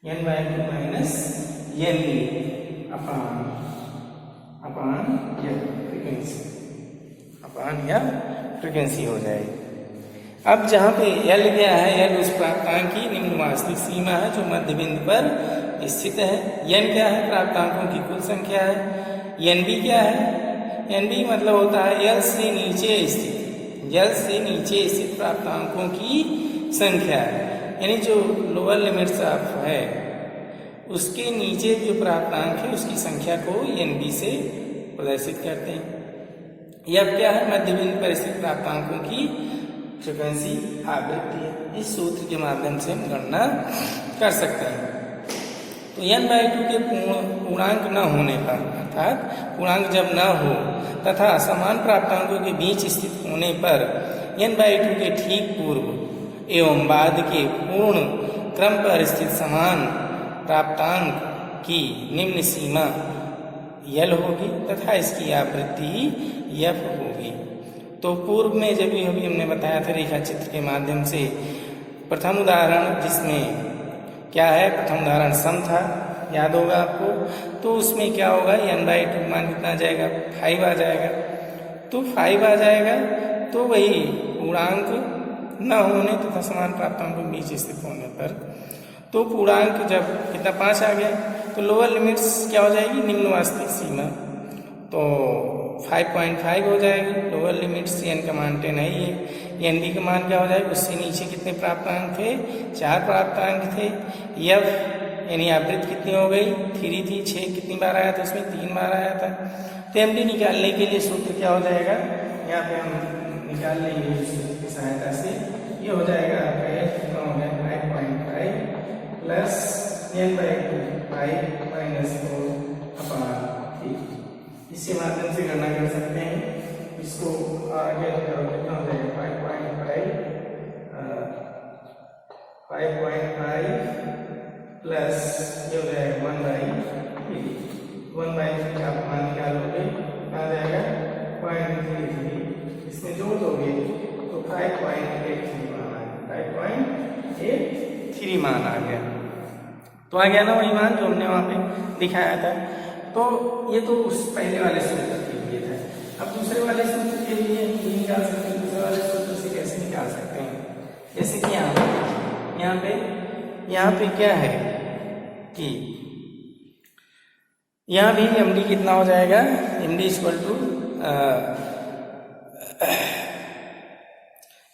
S1: n/2 minus NB upon frequency हो जाएगी। अब जहाँ पे L क्या है, L उस प्राप्तांक की निम्न वास्तविक सीमा है जो मध्य बिंदु पर स्थित है। n क्या है, प्राप्तांकों की कुल संख्या है। NB क्या है, NB मतलब होता है L से नीचे स्थित प्राप्तांकों की संख्या है। यानी जो लोअर लिमिट्स ऑफ है उसके नीचे जो प्राप्तांक है उसकी संख्या को NB से प्रदर्शित करते हैं। यह क्या है, मध्य बिंदु पर स्थित प्राप्तांकों की फ्रीक्वेंसी आवृत्ति है। इस सूत्र के माध्यम से हम गणना कर सकते हैं। तो n/2 के पूर्णांक न होने पर, अर्थात पूर्णांक जब न हो तथा समान प्राप्तांकों के बीच स्थित होने पर n/2 के ठीक पूर्व एवं बाद के पूर्ण क्रम पर स्थित समान प्राप्तांक की निम्न सीमा L होगी तथा इसकी आवृत्ति F होगी। तो पूर्व में जब भी अभी हमने बताया था रेखा चित्र के माध्यम से, प्रथम उदाहरण जिसमें क्या है, प्रथम उदाहरण सम था, याद होगा आपको। तो उसमें क्या होगा, n/2 मान कितना आ जाएगा, 5 आ जाएगा। तो 5 आ जाएगा तो वही पूर्णांक न होने तथा समान प्राप्तांकों के बीच स्थित होने पर, तो पूर्णांक जब कितना 5 आ गया तो लोअर लिमिट्स क्या हो जाएगी, निम्न वास्तविक सीमा, तो 5.5 हो जाएगी लोअर लिमिट्स। n का मान 10 है ये, NB का मान क्या हो जाएगा, उससे नीचे कितने प्राप्तांक थे, 4 प्राप्तांक थे। F यानी आवृत्ति कितनी हो गई, 3 थी, 6 कितनी बार आया था, उसमें 3 बार आया था। तो MD निकालने के लिए सूत्र क्या हो जाएगा, यहाँ पे हम निकाल लेंगे सूत्र की सहायता से। ये हो जाएगा आपका F कितना हो गया, 5.5 प्लस n/2 5 माइनस 4 अपान 3। इसके माध्यम से गणना कर सकते हैं। इसको आगे कितना हो जाएगा, 5.5 प्लस ये हो जाएगा 1/3। 1/3 आप मान निकालोगे आ जाएगा 0.33। इसमें जोड़ दोगे तो 5.83 मान आ गया, 5.83 मान आ गया। तो आ गया ना वही मान जो हमने वहाँ पे दिखाया था। तो ये तो उस पहले वाले सूत्र के लिए था। अब दूसरे वाले सूत्र के लिए ये निकाल सकते हैं, दूसरे वाले सूत्र से कैसे निकाल सकते हैं, जैसे कि यहाँ पे क्या है कि यहाँ भी एम डी कितना हो जाएगा, M D equal to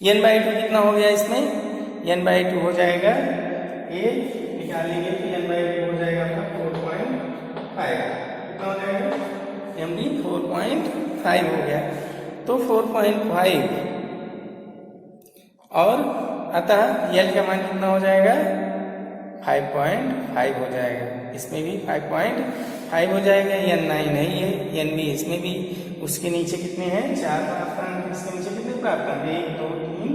S1: n by 2 कितना हो गया इसमें, n बाई 2 हो जाएगा, ये निकालेंगे तो n बाई 2 हो जाएगा आपका 4.5, कितना हो जाएगा एम डी 4.5 हो गया। तो 4.5 और अतः l का मान कितना हो जाएगा 5.5 हो जाएगा, इसमें भी 5.5 हो जाएगा। n 9 नहीं है, n भी इसमें भी, उसके नीचे कितने हैं 4 प्राप्तांक, इसके नीचे कितने प्राप्तांक 1 2 3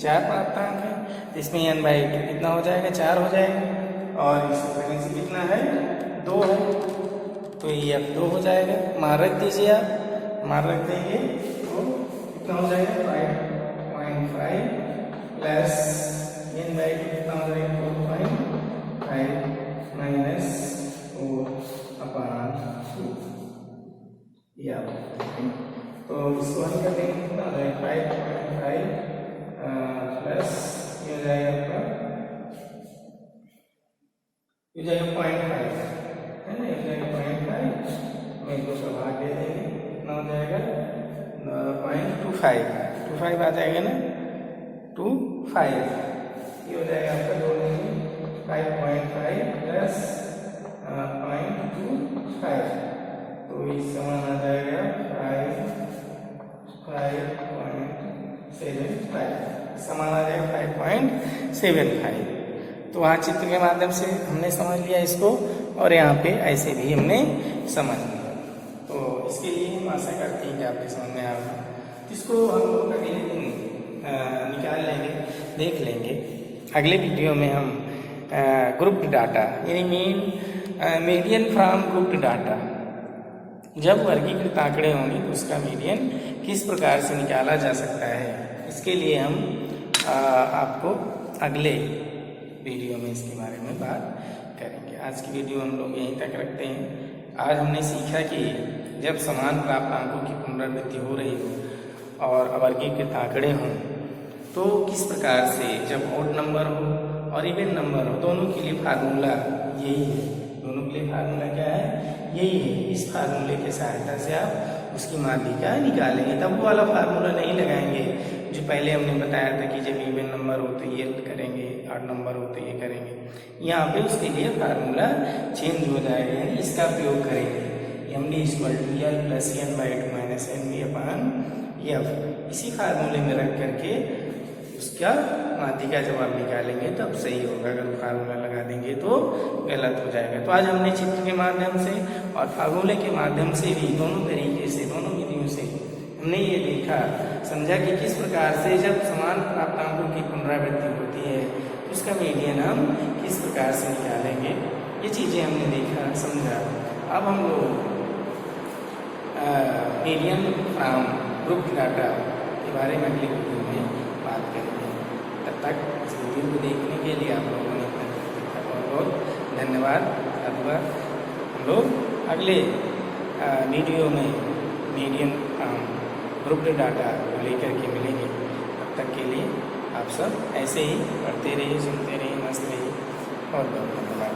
S1: 4 प्राप्तांक है, तो इसमें n बाई 2 कितना हो जाएगा 4 हो जाएगा, और इसके नीचे कितना है 2 है, तो ये अब 2 हो जाएगा। मान रख दीजिए आप, मान रख देंगे तो कितना हो जाएगा 5.5 प्लस n बाई 2 कितना हो जाएगा 4.5 माइनस 4/2, या तो इसको हम कर देंगे कितना हो जाएगा 5.5 प्लस ये हो जाएगा आपका, ये जाएगा 0.5 है ना, ये जाएगा 0.5 में 2 का भाग दे देंगे, कितना हो जाएगा 0.25 आ जाएगा ना, 25 ये हो जाएगा आपका, जोड़ेंगे 5.5 प्लस 0.25, तो इस समान आ जाएगा 5.75, समान आ जाएगा 5.75। तो वहाँ चित्र के माध्यम से हमने समझ लिया इसको, और यहाँ पे ऐसे भी हमने समझ लिया। तो इसके लिए हम आशा करते हैं कि आपके समझ में आएगा। इसको हम लोग अगले दिन निकाल लेंगे, देख लेंगे। अगले वीडियो में हम ग्रुप्ड डाटा यानी मीडियन फ्रॉम ग्रुप्ड डाटा, जब वर्गीकृत आंकड़े होंगे तो उसका मीडियन किस प्रकार से निकाला जा सकता है, इसके लिए हम आपको अगले वीडियो में इसके बारे में बात करेंगे। आज की वीडियो हम लोग यहीं तक रखते हैं। आज हमने सीखा कि जब समान प्राप्तांकों की पुनरावृत्ति हो रही हो और अवर्गीकृत आंकड़े हों तो किस प्रकार से, जब ऑड नंबर हो और इवन नंबर हो, दोनों के लिए फार्मूला यही है। दोनों के लिए फार्मूला क्या है, यही है। इस फार्मूले की सहायता से आप उसकी माध्यिका निकालेंगे। तब वो वाला फार्मूला नहीं लगाएंगे जो पहले हमने बताया था कि जब इवन नंबर हो तो ये करेंगे, ऑड नंबर हो तो ये करेंगे। यहाँ पे उसके लिए फार्मूला चेंज हो जाएगा, यानी इसका प्रयोग करेंगे। M D equal to L plus N by 2 minus N B upon F, इसी फार्मूले में रख करके उसका माध्यिका जब आप निकालेंगे तब सही होगा। अगर फार्मूला लगा देंगे तो गलत हो जाएगा। तो आज हमने चित्र के माध्यम से और फार्मूले के माध्यम से भी, दोनों तरीके से, दोनों विधियों से हमने ये देखा, समझा कि किस प्रकार से जब समान प्राप्तांकों की पुनरावृत्ति होती है तो उसका मीडियन हम किस प्रकार से निकालेंगे। ये चीज़ें हमने देखा, समझा। अब हम लोग मीडियन फ्रॉम ग्रुप डाटा के बारे में अगले वीडियो में बात करेंगे। तब तक इस वीडियो को देखने के लिए आप लोगों ने बहुत बहुत धन्यवाद। अब हम लोग अगले वीडियो में मीडियन ग्रुप डाटा को लेकर के मिलेंगे। तब तक के लिए आप सब ऐसे ही पढ़ते रहिए, सुनते रहिए, मस्त रहिए। बहुत बहुत धन्यवाद।